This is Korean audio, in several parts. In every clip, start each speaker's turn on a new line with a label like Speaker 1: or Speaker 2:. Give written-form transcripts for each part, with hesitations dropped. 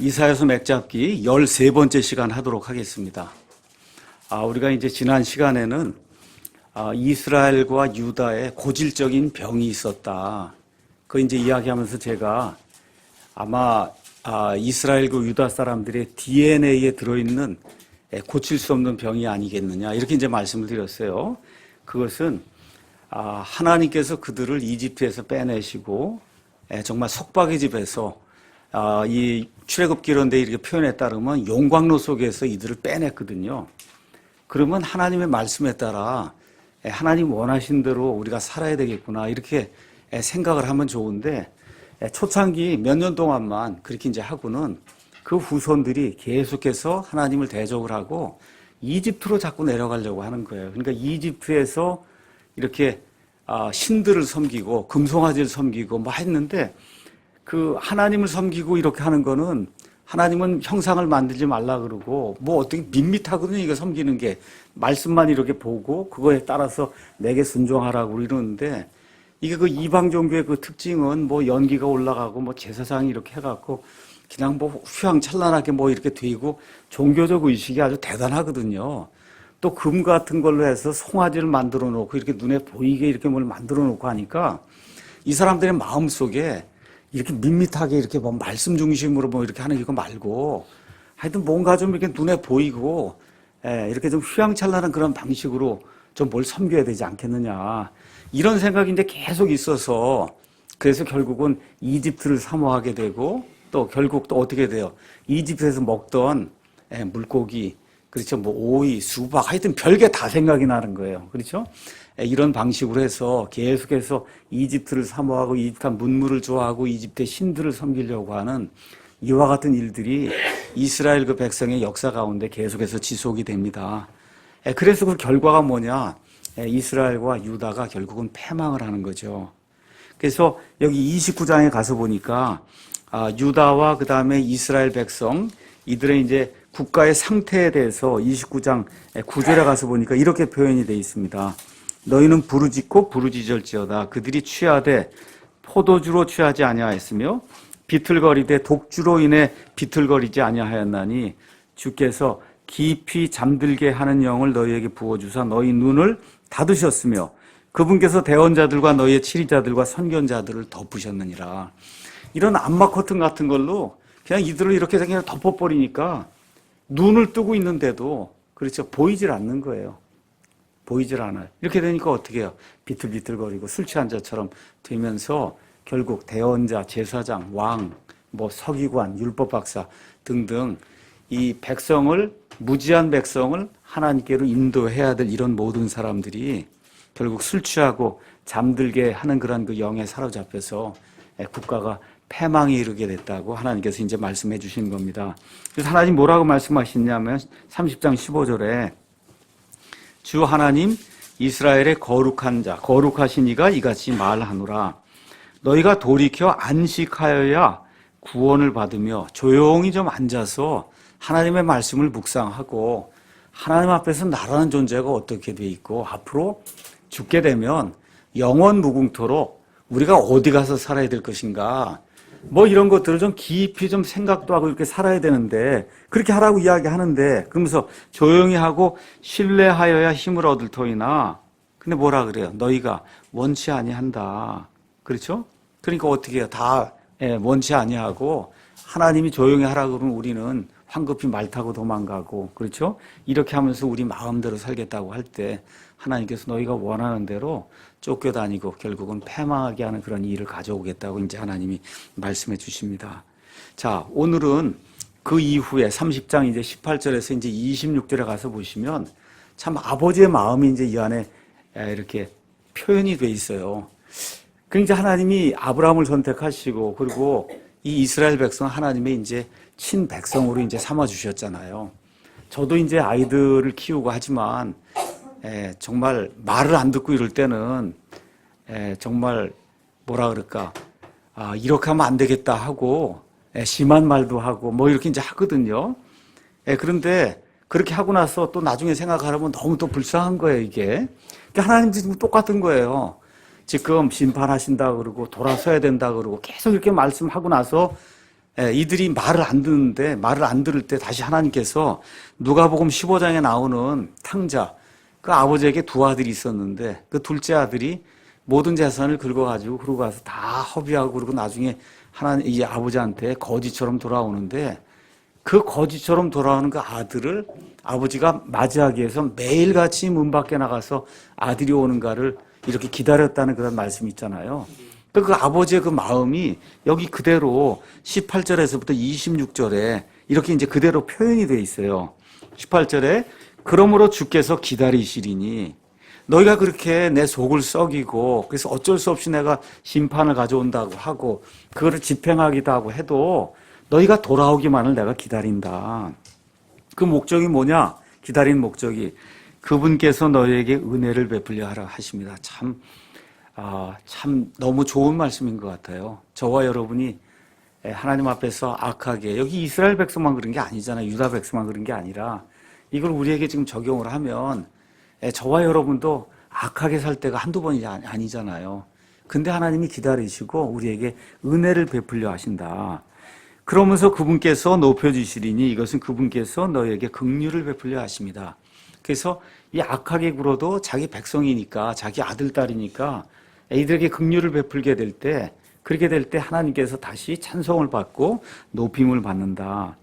Speaker 1: 이사야서 맥잡기 13번째 시간 하도록 하겠습니다. 우리가 이제 지난 시간에는 이스라엘과 유다의 고질적인 병이 있었다. 그 이제 이야기하면서 제가 아마 이스라엘과 유다 사람들의 DNA에 들어있는 고칠 수 없는 병이 아니겠느냐 이렇게 이제 말씀을 드렸어요. 그것은 하나님께서 그들을 이집트에서 빼내시고 정말 속박의 집에서 이 출애굽기 이런 데 이렇게 표현에 따르면 용광로 속에서 이들을 빼냈거든요. 그러면 하나님의 말씀에 따라 하나님 원하신 대로 우리가 살아야 되겠구나 이렇게 생각을 하면 좋은데 초창기 몇 년 동안만 그렇게 이제 하고는 그 후손들이 계속해서 하나님을 대적을 하고 이집트로 자꾸 내려가려고 하는 거예요. 그러니까 이집트에서 이렇게 신들을 섬기고 금송아지를 섬기고 뭐 했는데 그 하나님을 섬기고 이렇게 하는 거는 하나님은 형상을 만들지 말라 그러고 뭐 어떻게 밋밋하거든요. 이거 섬기는 게 말씀만 이렇게 보고 그거에 따라서 내게 순종하라고 이러는데 이게 그 이방 종교의 그 특징은 뭐 연기가 올라가고 뭐 제사장이 이렇게 해갖고 그냥 뭐 휘황찬란하게 뭐 이렇게 되고 종교적 의식이 아주 대단하거든요. 또 금 같은 걸로 해서 송아지를 만들어 놓고 이렇게 눈에 보이게 이렇게 뭘 만들어 놓고 하니까 이 사람들의 마음 속에 이렇게 밋밋하게 이렇게 뭐 말씀 중심으로 뭐 이렇게 하는 이거 말고 하여튼 뭔가 좀 이렇게 눈에 보이고 이렇게 좀 휘황찬란한 그런 방식으로 좀 뭘 섬겨야 되지 않겠느냐 이런 생각이 이제 계속 있어서 그래서 결국은 이집트를 사모하게 되고 또 결국 또 어떻게 돼요? 이집트에서 먹던 물고기 그렇죠 뭐 오이 수박 하여튼 별게 다 생각이 나는 거예요. 그렇죠? 이런 방식으로 해서 계속해서 이집트를 사모하고 이집트 문물을 좋아하고 이집트의 신들을 섬기려고 하는 이와 같은 일들이 이스라엘 그 백성의 역사 가운데 계속해서 지속이 됩니다. 그래서 그 결과가 뭐냐? 이스라엘과 유다가 결국은 패망을 하는 거죠. 그래서 여기 29장에 가서 보니까 유다와 그 다음에 이스라엘 백성 이들의 이제 국가의 상태에 대해서 29장 9절에 가서 보니까 이렇게 표현이 되어 있습니다. 너희는 부르짖고 부르짖을지어다. 그들이 취하되 포도주로 취하지 아니하였으며 비틀거리되 독주로 인해 비틀거리지 아니하였나니 주께서 깊이 잠들게 하는 영을 너희에게 부어주사 너희 눈을 닫으셨으며 그분께서 대언자들과 너희의 치리자들과 선견자들을 덮으셨느니라. 이런 암막 커튼 같은 걸로 그냥 이들을 이렇게 그냥 덮어버리니까 눈을 뜨고 있는데도 그렇죠 보이질 않는 거예요. 보이질 않아요. 이렇게 되니까 어떻게 해요? 비틀비틀거리고 술 취한 자처럼 되면서 결국 대언자, 제사장, 왕, 뭐 서기관, 율법박사 등등 이 백성을 무지한 백성을 하나님께로 인도해야 될 이런 모든 사람들이 결국 술 취하고 잠들게 하는 그런 그 영에 사로잡혀서 국가가 패망에 이르게 됐다고 하나님께서 이제 말씀해 주시는 겁니다. 그래서 하나님 뭐라고 말씀하시냐면 30장 15절에 주 하나님 이스라엘의 거룩한 자 거룩하신 이가 이같이 말하노라. 너희가 돌이켜 안식하여야 구원을 받으며 조용히 좀 앉아서 하나님의 말씀을 묵상하고 하나님 앞에서 나라는 존재가 어떻게 돼 있고 앞으로 죽게 되면 영원 무궁토록 우리가 어디 가서 살아야 될 것인가 뭐 이런 것들을 좀 깊이 좀 생각도 하고 이렇게 살아야 되는데 그렇게 하라고 이야기하는데 그러면서 조용히 하고 신뢰하여야 힘을 얻을 터이나 근데 뭐라 그래요? 너희가 원치 아니한다. 그렇죠? 그러니까 어떻게 해요? 다 원치 아니하고 하나님이 조용히 하라고 그러면 우리는 황급히 말 타고 도망가고 그렇죠? 이렇게 하면서 우리 마음대로 살겠다고 할 때 하나님께서 너희가 원하는 대로 쫓겨다니고 결국은 패망하게 하는 그런 일을 가져오겠다고 이제 하나님이 말씀해 주십니다. 자, 오늘은 그 이후에 30장 이제 18절에서 이제 26절에 가서 보시면 참 아버지의 마음이 이제 이 안에 이렇게 표현이 돼 있어요. 그러니까 하나님이 아브라함을 선택하시고 그리고 이 이스라엘 백성 하나님의 이제 친백성으로 이제 삼아 주셨잖아요. 저도 이제 아이들을 키우고 하지만 정말 말을 안 듣고 이럴 때는 정말 뭐라 그럴까 이렇게 하면 안 되겠다 하고 심한 말도 하고 뭐 이렇게 이제 하거든요. 그런데 그렇게 하고 나서 또 나중에 생각하려면 너무 또 불쌍한 거예요 이게. 그러니까 하나님도 지금 똑같은 거예요. 지금 심판하신다 그러고 돌아서야 된다 그러고 계속 이렇게 말씀하고 나서 이들이 말을 안 듣는데, 말을 안 들을 때 다시 하나님께서 누가복음 15장에 나오는 탕자, 그 아버지에게 두 아들이 있었는데 그 둘째 아들이 모든 재산을 긁어가지고 그러고 가서 다 허비하고 그러고 나중에 하나님 이 아버지한테 거지처럼 돌아오는데, 그 거지처럼 돌아오는 그 아들을 아버지가 맞이하기 위해서 매일같이 문 밖에 나가서 아들이 오는가를 이렇게 기다렸다는 그런 말씀이 있잖아요. 그 아버지의 그 마음이 여기 그대로 18절에서부터 26절에 이렇게 이제 그대로 표현이 되어 있어요. 18절에 그러므로 주께서 기다리시리니 너희가 그렇게 내 속을 썩이고 그래서 어쩔 수 없이 내가 심판을 가져온다고 하고 그거를 집행하기도 하고 해도 너희가 돌아오기만을 내가 기다린다. 그 목적이 뭐냐? 기다린 목적이 그분께서 너희에게 은혜를 베풀려 하라 하십니다. 참 너무 좋은 말씀인 것 같아요. 저와 여러분이 하나님 앞에서 악하게, 여기 이스라엘 백성만 그런 게 아니잖아요. 유다 백성만 그런 게 아니라 이걸 우리에게 지금 적용을 하면 저와 여러분도 악하게 살 때가 한두 번이 아니잖아요. 근데 하나님이 기다리시고 우리에게 은혜를 베풀려 하신다. 그러면서 그분께서 높여주시리니 이것은 그분께서 너희에게 긍휼을 베풀려 하십니다. 그래서 이 악하게 굴어도 자기 백성이니까, 자기 아들, 딸이니까 이들에게 긍휼을 베풀게 될 때, 그렇게 될 때 하나님께서 다시 찬송을 받고 높임을 받는다.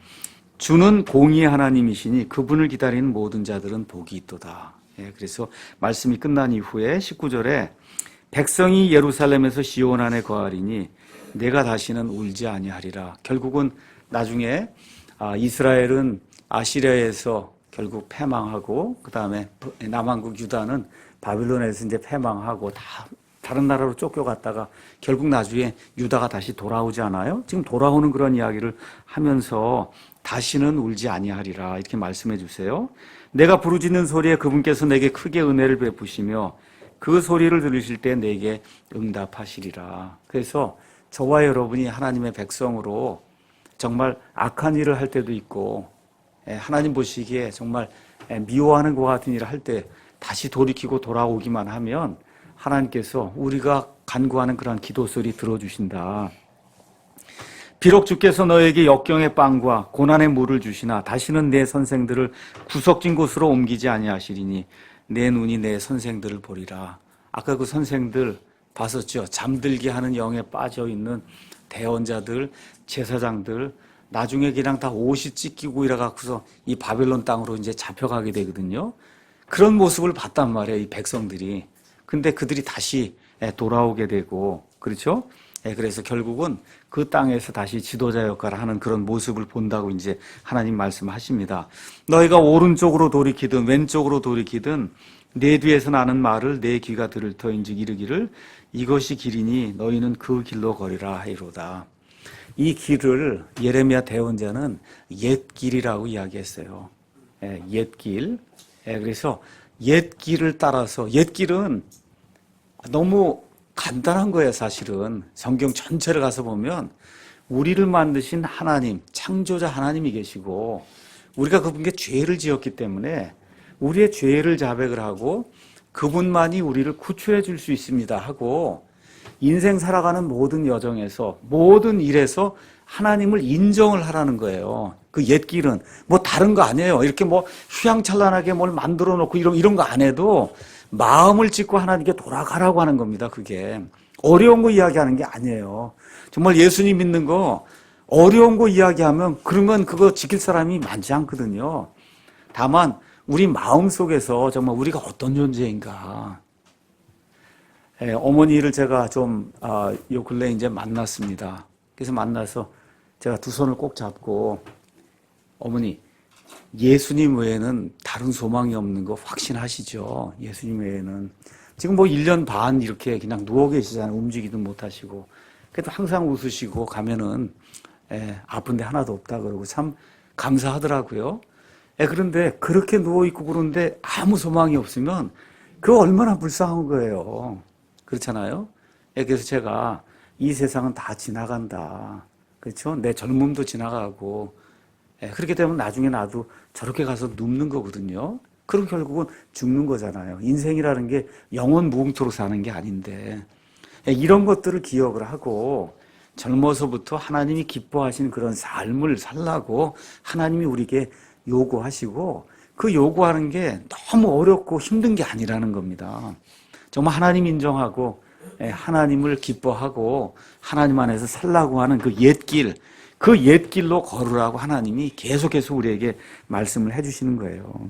Speaker 1: 주는 공의의 하나님이시니 그분을 기다리는 모든 자들은 복이 있도다. 그래서 말씀이 끝난 이후에 19절에 백성이 예루살렘에서 시온 안에 거하리니 내가 다시는 울지 아니하리라. 결국은 나중에 이스라엘은 아시리아에서 결국 패망하고 그 다음에 남한국 유다는 바빌론에서 이제 패망하고 다 다른 나라로 쫓겨갔다가 결국 나중에 유다가 다시 돌아오지 않아요? 지금 돌아오는 그런 이야기를 하면서 다시는 울지 아니하리라 이렇게 말씀해 주세요. 내가 부르짖는 소리에 그분께서 내게 크게 은혜를 베푸시며 그 소리를 들으실 때 내게 응답하시리라. 그래서 저와 여러분이 하나님의 백성으로 정말 악한 일을 할 때도 있고 하나님 보시기에 정말 미워하는 것 같은 일을 할 때 다시 돌이키고 돌아오기만 하면 하나님께서 우리가 간구하는 그런 기도 소리 들어주신다. 비록 주께서 너에게 역경의 빵과 고난의 물을 주시나 다시는 내 선생들을 구석진 곳으로 옮기지 아니하시리니 내 눈이 내 선생들을 보리라. 아까 그 선생들 봤었죠? 잠들게 하는 영에 빠져있는 대언자들, 제사장들, 나중에 그냥 다 옷이 찢기고 이래갖고서 이 바벨론 땅으로 이제 잡혀가게 되거든요. 그런 모습을 봤단 말이에요, 이 백성들이. 근데 그들이 다시 돌아오게 되고, 그렇죠? 그래서 결국은 그 땅에서 다시 지도자 역할을 하는 그런 모습을 본다고 이제 하나님 말씀하십니다. 너희가 오른쪽으로 돌이키든 왼쪽으로 돌이키든 내 뒤에서 나는 말을 내 귀가 들을 터인즉 이르기를 이것이 길이니 너희는 그 길로 걸으라 하이로다. 이 길을 예레미야 대언자는 옛길이라고 이야기했어요. 옛길. 그래서 옛길을 따라서, 옛길은 너무 간단한 거예요, 사실은. 성경 전체를 가서 보면 우리를 만드신 하나님, 창조자 하나님이 계시고 우리가 그분께 죄를 지었기 때문에 우리의 죄를 자백을 하고 그분만이 우리를 구출해 줄 수 있습니다 하고 인생 살아가는 모든 여정에서 모든 일에서 하나님을 인정을 하라는 거예요. 그 옛길은 뭐 다른 거 아니에요. 이렇게 뭐 휘황찬란하게 뭘 만들어 놓고 이런 거 안 해도 마음을 찢고 하나님께 돌아가라고 하는 겁니다. 그게 어려운 거 이야기하는 게 아니에요. 정말 예수님 믿는 거 어려운 거 이야기하면 그러면 그거 지킬 사람이 많지 않거든요. 다만 우리 마음 속에서 정말 우리가 어떤 존재인가. 어머니를 제가 좀 요 근래 이제 만났습니다. 그래서 만나서 제가 두 손을 꼭 잡고 어머니 예수님 외에는 다른 소망이 없는 거 확신하시죠? 예수님 외에는. 지금 뭐 1년 반 이렇게 그냥 누워 계시잖아요. 움직이도 못하시고. 그래도 항상 웃으시고 가면은 아픈데 하나도 없다 그러고 참 감사하더라고요. 그런데 그렇게 누워있고 그러는데 아무 소망이 없으면 그거 얼마나 불쌍한 거예요. 그렇잖아요? 그래서 제가 이 세상은 다 지나간다. 그렇죠? 내 젊음도 지나가고 그렇게 되면 나중에 나도 저렇게 가서 눕는 거거든요. 그럼 결국은 죽는 거잖아요. 인생이라는 게 영원 무궁토록 사는 게 아닌데 이런 것들을 기억을 하고 젊어서부터 하나님이 기뻐하시는 그런 삶을 살라고 하나님이 우리에게 요구하시고 그 요구하는 게 너무 어렵고 힘든 게 아니라는 겁니다. 정말 하나님 인정하고 하나님을 기뻐하고 하나님 안에서 살라고 하는 그 옛길, 그 옛길로 걸으라고 하나님이 계속해서 우리에게 말씀을 해주시는 거예요.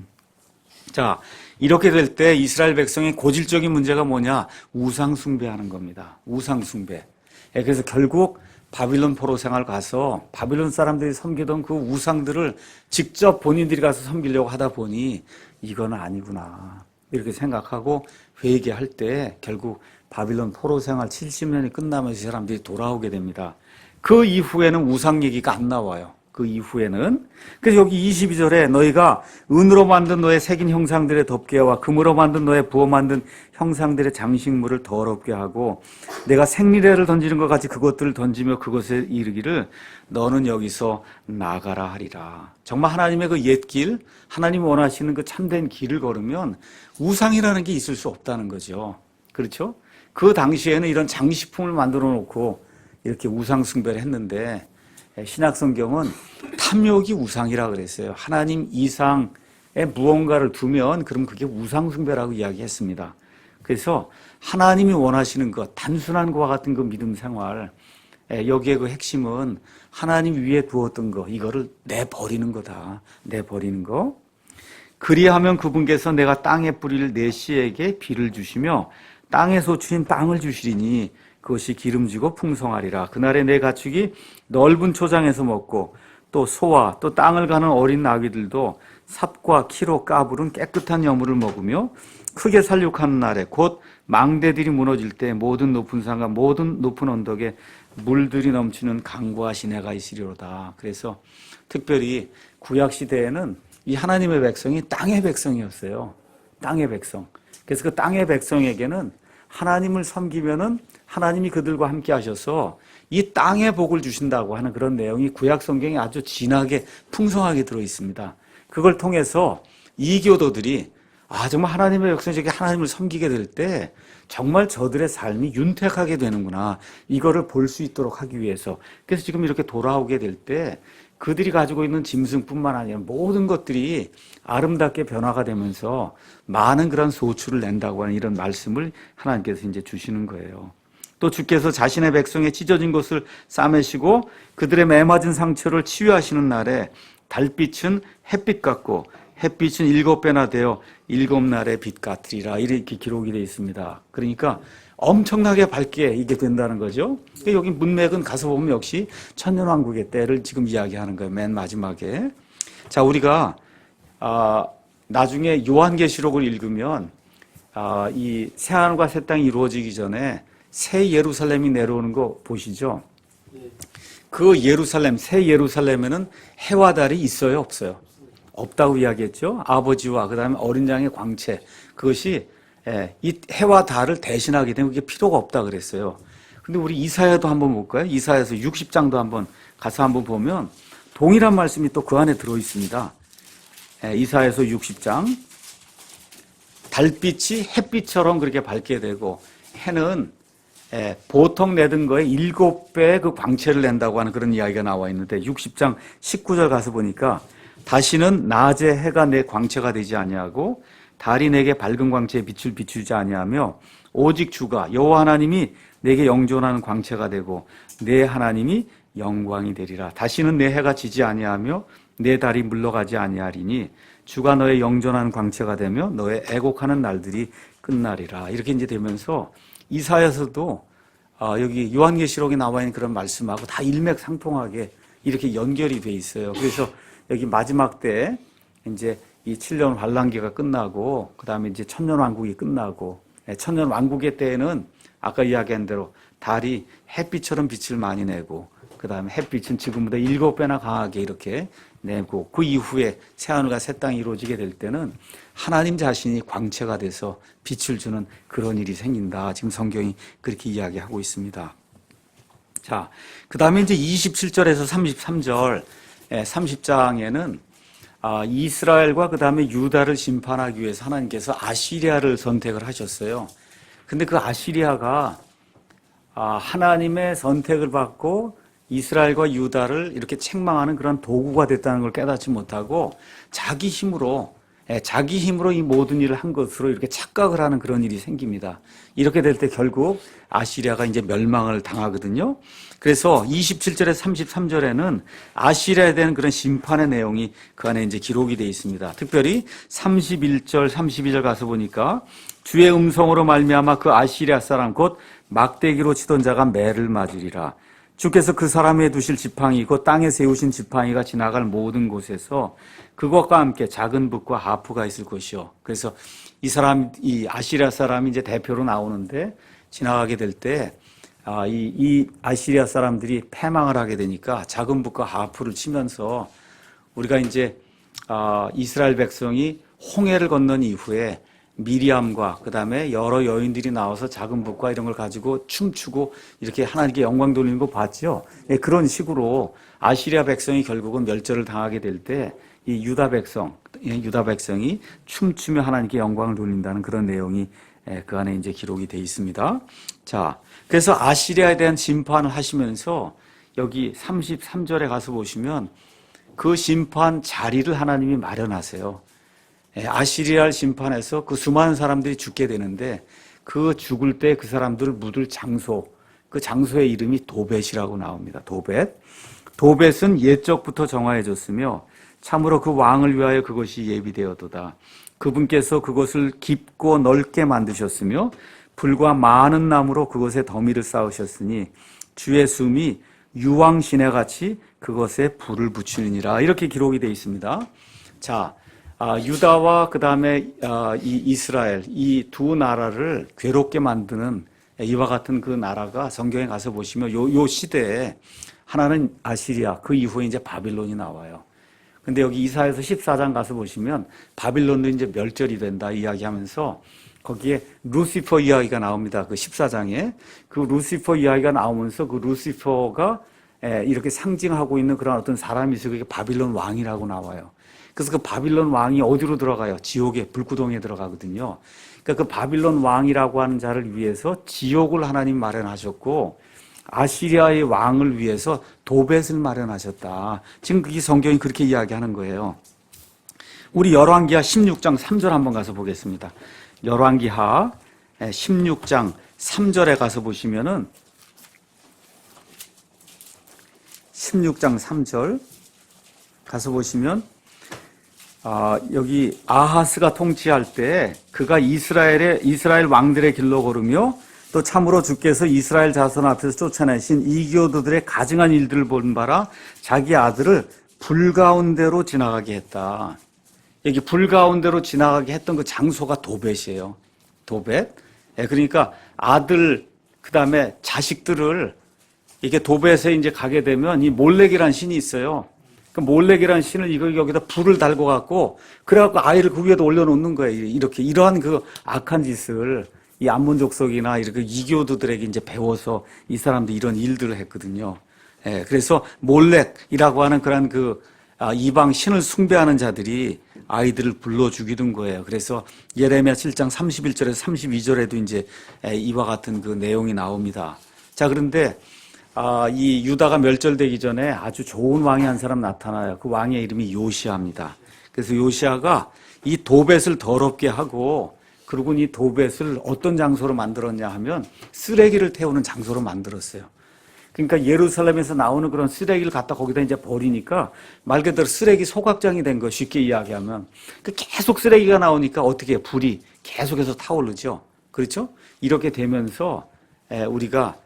Speaker 1: 자, 이렇게 될 때 이스라엘 백성의 고질적인 문제가 뭐냐? 우상 숭배하는 겁니다. 우상 숭배. 그래서 결국 바빌론 포로 생활 가서 바빌론 사람들이 섬기던 그 우상들을 직접 본인들이 가서 섬기려고 하다 보니 이건 아니구나 이렇게 생각하고 회개할 때 결국 바빌론 포로 생활 70년이 끝나면서 이 사람들이 돌아오게 됩니다. 그 이후에는 우상 얘기가 안 나와요. 그 이후에는. 그래서 여기 22절에 너희가 은으로 만든 너의 새긴 형상들의 덮개와 금으로 만든 너의 부어 만든 형상들의 장식물을 더럽게 하고 내가 생리대를 던지는 것 같이 그것들을 던지며 그것에 이르기를 너는 여기서 나가라 하리라. 정말 하나님의 그 옛길, 하나님이 원하시는 그 참된 길을 걸으면 우상이라는 게 있을 수 없다는 거죠. 그렇죠? 그 당시에는 이런 장식품을 만들어 놓고 이렇게 우상 숭배를 했는데 신약 성경은 탐욕이 우상이라 그랬어요. 하나님 이상에 무언가를 두면 그럼 그게 우상 숭배라고 이야기했습니다. 그래서 하나님이 원하시는 것, 단순한 것과 같은 그 믿음 생활, 여기에 그 핵심은 하나님 위에 두었던 거, 이거를 내버리는 거다. 내버리는 거. 그리하면 그분께서 내가 땅에 뿌릴 내 씨에게 비를 주시며 땅에서 주신 빵을 주시리니 그것이 기름지고 풍성하리라. 그날에 내 가축이 넓은 초장에서 먹고 또 소와 또 땅을 가는 어린 나귀들도 삽과 키로 까부른 깨끗한 여물을 먹으며 크게 살육하는 날에 곧 망대들이 무너질 때 모든 높은 산과 모든 높은 언덕에 물들이 넘치는 강과 시내가 있으리로다. 그래서 특별히 구약 시대에는 이 하나님의 백성이 땅의 백성이었어요. 땅의 백성. 그래서 그 땅의 백성에게는 하나님을 섬기면은 하나님이 그들과 함께 하셔서 이 땅에 복을 주신다고 하는 그런 내용이 구약 성경에 아주 진하게 풍성하게 들어 있습니다. 그걸 통해서 이교도들이 정말 하나님의 백성이 저게 하나님을 섬기게 될 때 정말 저들의 삶이 윤택하게 되는구나. 이거를 볼 수 있도록 하기 위해서. 그래서 지금 이렇게 돌아오게 될 때 그들이 가지고 있는 짐승뿐만 아니라 모든 것들이 아름답게 변화가 되면서 많은 그런 소출을 낸다고 하는 이런 말씀을 하나님께서 이제 주시는 거예요. 또 주께서 자신의 백성의 찢어진 것을 싸매시고 그들의 매맞은 상처를 치유하시는 날에 달빛은 햇빛 같고 햇빛은 7배나 되어 7날의 빛 같으리라. 이렇게 기록이 되어 있습니다. 그러니까 엄청나게 밝게 이게 된다는 거죠. 여기 문맥은 가서 보면 역시 천년왕국의 때를 지금 이야기하는 거예요. 맨 마지막에. 자, 우리가 나중에 요한계시록을 읽으면 이 새하늘과 새 땅이 이루어지기 전에 새 예루살렘이 내려오는 거 보시죠. 그 예루살렘, 새 예루살렘에는 해와 달이 있어요, 없어요? 없다고 이야기했죠. 아버지와 그다음에 어린 양의 광채, 그것이 이 해와 달을 대신하게 되면 그게 필요가 없다 그랬어요. 근데 우리 이사야도 한번 볼까요? 이사야서 60장도 한번 가서 한번 보면 동일한 말씀이 또 그 안에 들어 있습니다. 이사야서 60장. 달빛이 햇빛처럼 그렇게 밝게 되고 해는 보통 내던 거에 7배의 그 광채를 낸다고 하는 그런 이야기가 나와 있는데 60장 19절 가서 보니까 다시는 낮에 해가 내 광채가 되지 아니하고 달이 내게 밝은 광채의 빛을 비추지 아니하며 오직 주가 여호와 하나님이 내게 영존하는 광채가 되고 내 하나님이 영광이 되리라. 다시는 내 해가 지지 아니하며 내 달이 물러가지 아니하리니 주가 너의 영존하는 광채가 되며 너의 애곡하는 날들이 끝나리라. 이렇게 이제 되면서 이사야서도 여기 요한계시록에 나와 있는 그런 말씀하고 다 일맥상통하게 이렇게 연결이 돼 있어요. 그래서 여기 마지막 때 이제 이 7년 환란기가 끝나고 그다음에 이제 천년 왕국이 끝나고 천년 왕국의 때에는 아까 이야기한 대로 달이 햇빛처럼 빛을 많이 내고 그다음에 햇빛은 지금보다 7배나 강하게 이렇게 내고 그 이후에 새하늘과 새 땅이 이루어지게 될 때는 하나님 자신이 광채가 돼서 빛을 주는 그런 일이 생긴다. 지금 성경이 그렇게 이야기하고 있습니다. 자, 그다음에 이제 27절에서 33절 30장에는 이스라엘과 그다음에 유다를 심판하기 위해서 하나님께서 아시리아를 선택을 하셨어요. 근데 그 아시리아가 하나님의 선택을 받고 이스라엘과 유다를 이렇게 책망하는 그런 도구가 됐다는 걸 깨닫지 못하고 자기 힘으로 이 모든 일을 한 것으로 이렇게 착각을 하는 그런 일이 생깁니다. 이렇게 될 때 결국 아시리아가 이제 멸망을 당하거든요. 그래서 27절에 33절에는 아시리아에 대한 그런 심판의 내용이 그 안에 이제 기록이 되어 있습니다. 특별히 31절, 32절 가서 보니까 주의 음성으로 말미암아 그 아시리아 사람 곧 막대기로 치던 자가 매를 맞으리라. 주께서 그 사람에 두실 지팡이 곧 땅에 세우신 지팡이가 지나갈 모든 곳에서 그것과 함께 작은 붓과 하프가 있을 것이요. 그래서 이 아시리아 사람이 이제 대표로 나오는데 지나가게 될 때 이 아시리아 사람들이 패망을 하게 되니까 작은 붓과 하프를 치면서 우리가 이제 이스라엘 백성이 홍해를 건넌 이후에 미리암과 그다음에 여러 여인들이 나와서 작은 붓과 이런 걸 가지고 춤추고 이렇게 하나님께 영광 돌리는 거 봤죠. 그런 식으로 아시리아 백성이 결국은 멸절을 당하게 될 때 이 유다 백성이 춤추며 하나님께 영광을 돌린다는 그런 내용이 그 안에 이제 기록이 되어 있습니다. 자, 그래서 아시리아에 대한 심판을 하시면서 여기 33절에 가서 보시면 그 심판 자리를 하나님이 마련하세요. 아시리아를 심판해서 그 수많은 사람들이 죽게 되는데 그 죽을 때 그 사람들을 묻을 장소, 그 장소의 이름이 도벳이라고 나옵니다. 도벳은 옛적부터 정하여졌으며 참으로 그 왕을 위하여 그것이 예비되었도다. 그분께서 그것을 깊고 넓게 만드셨으며 불과 많은 나무로 그것에 더미를 쌓으셨으니 주의 숨이 유황 시내같이 그것에 불을 붙이느니라. 이렇게 기록이 되어 있습니다. 자, 유다와 그 다음에 이 이스라엘 이 두 나라를 괴롭게 만드는 이와 같은 그 나라가 성경에 가서 보시면 요 시대에 하나는 아시리아, 그 이후에 이제 바빌론이 나와요. 근데 여기 이사야서 14장 가서 보시면 바빌론도 이제 멸절이 된다 이야기하면서 거기에 루시퍼 이야기가 나옵니다. 그 14장에 그 루시퍼 이야기가 나오면서 그 루시퍼가 이렇게 상징하고 있는 그런 어떤 사람이 있어요. 그게 바빌론 왕이라고 나와요. 그래서 그 바빌론 왕이 어디로 들어가요? 지옥에, 불구덩이에 들어가거든요. 그러니까 그 바빌론 왕이라고 하는 자를 위해서 지옥을 하나님 마련하셨고 아시리아의 왕을 위해서 도벳을 마련하셨다. 지금 그게 성경이 그렇게 이야기하는 거예요. 우리 열왕기하 16장 3절 한번 가서 보겠습니다. 열왕기하 16장 3절에 가서 보시면은 16장 3절 가서 보시면 여기 아하스가 통치할 때 그가 이스라엘 왕들의 길로 걸으며 또 참으로 주께서 이스라엘 자손 앞에서 쫓아내신 이교도들의 가증한 일들을 본 바라 자기 아들을 불 가운데로 지나가게 했다. 여기 불 가운데로 지나가게 했던 그 장소가 도벳이에요. 도벳. 그러니까 아들 그다음에 자식들을 이게 도벳에 이제 가게 되면 이 몰렉이라는 신이 있어요. 그 몰렉이라는 신을 여기다 불을 달고 갖고 그래갖고 아이를 그 위에다 올려놓는 거예요. 이렇게 이러한 그 악한 짓을 이 암몬 족속이나 이렇게 이교도들에게 이제 배워서 이 사람들이 이런 일들을 했거든요. 그래서 몰렉이라고 하는 그런 이방 신을 숭배하는 자들이 아이들을 불러 죽이던 거예요. 그래서 예레미야 7장 31절에서 32절에도 이제 이와 같은 그 내용이 나옵니다. 자, 그런데 이 유다가 멸절되기 전에 아주 좋은 왕이 한 사람 나타나요. 그 왕의 이름이 요시아입니다. 그래서 요시아가 이 도벳을 더럽게 하고 그리고 이 도벳을 어떤 장소로 만들었냐 하면 쓰레기를 태우는 장소로 만들었어요. 그러니까 예루살렘에서 나오는 그런 쓰레기를 갖다 거기다 이제 버리니까 말 그대로 쓰레기 소각장이 된 거 쉽게 이야기하면 계속 쓰레기가 나오니까 어떻게 해요? 불이 계속해서 타오르죠. 그렇죠? 이렇게 되면서 우리가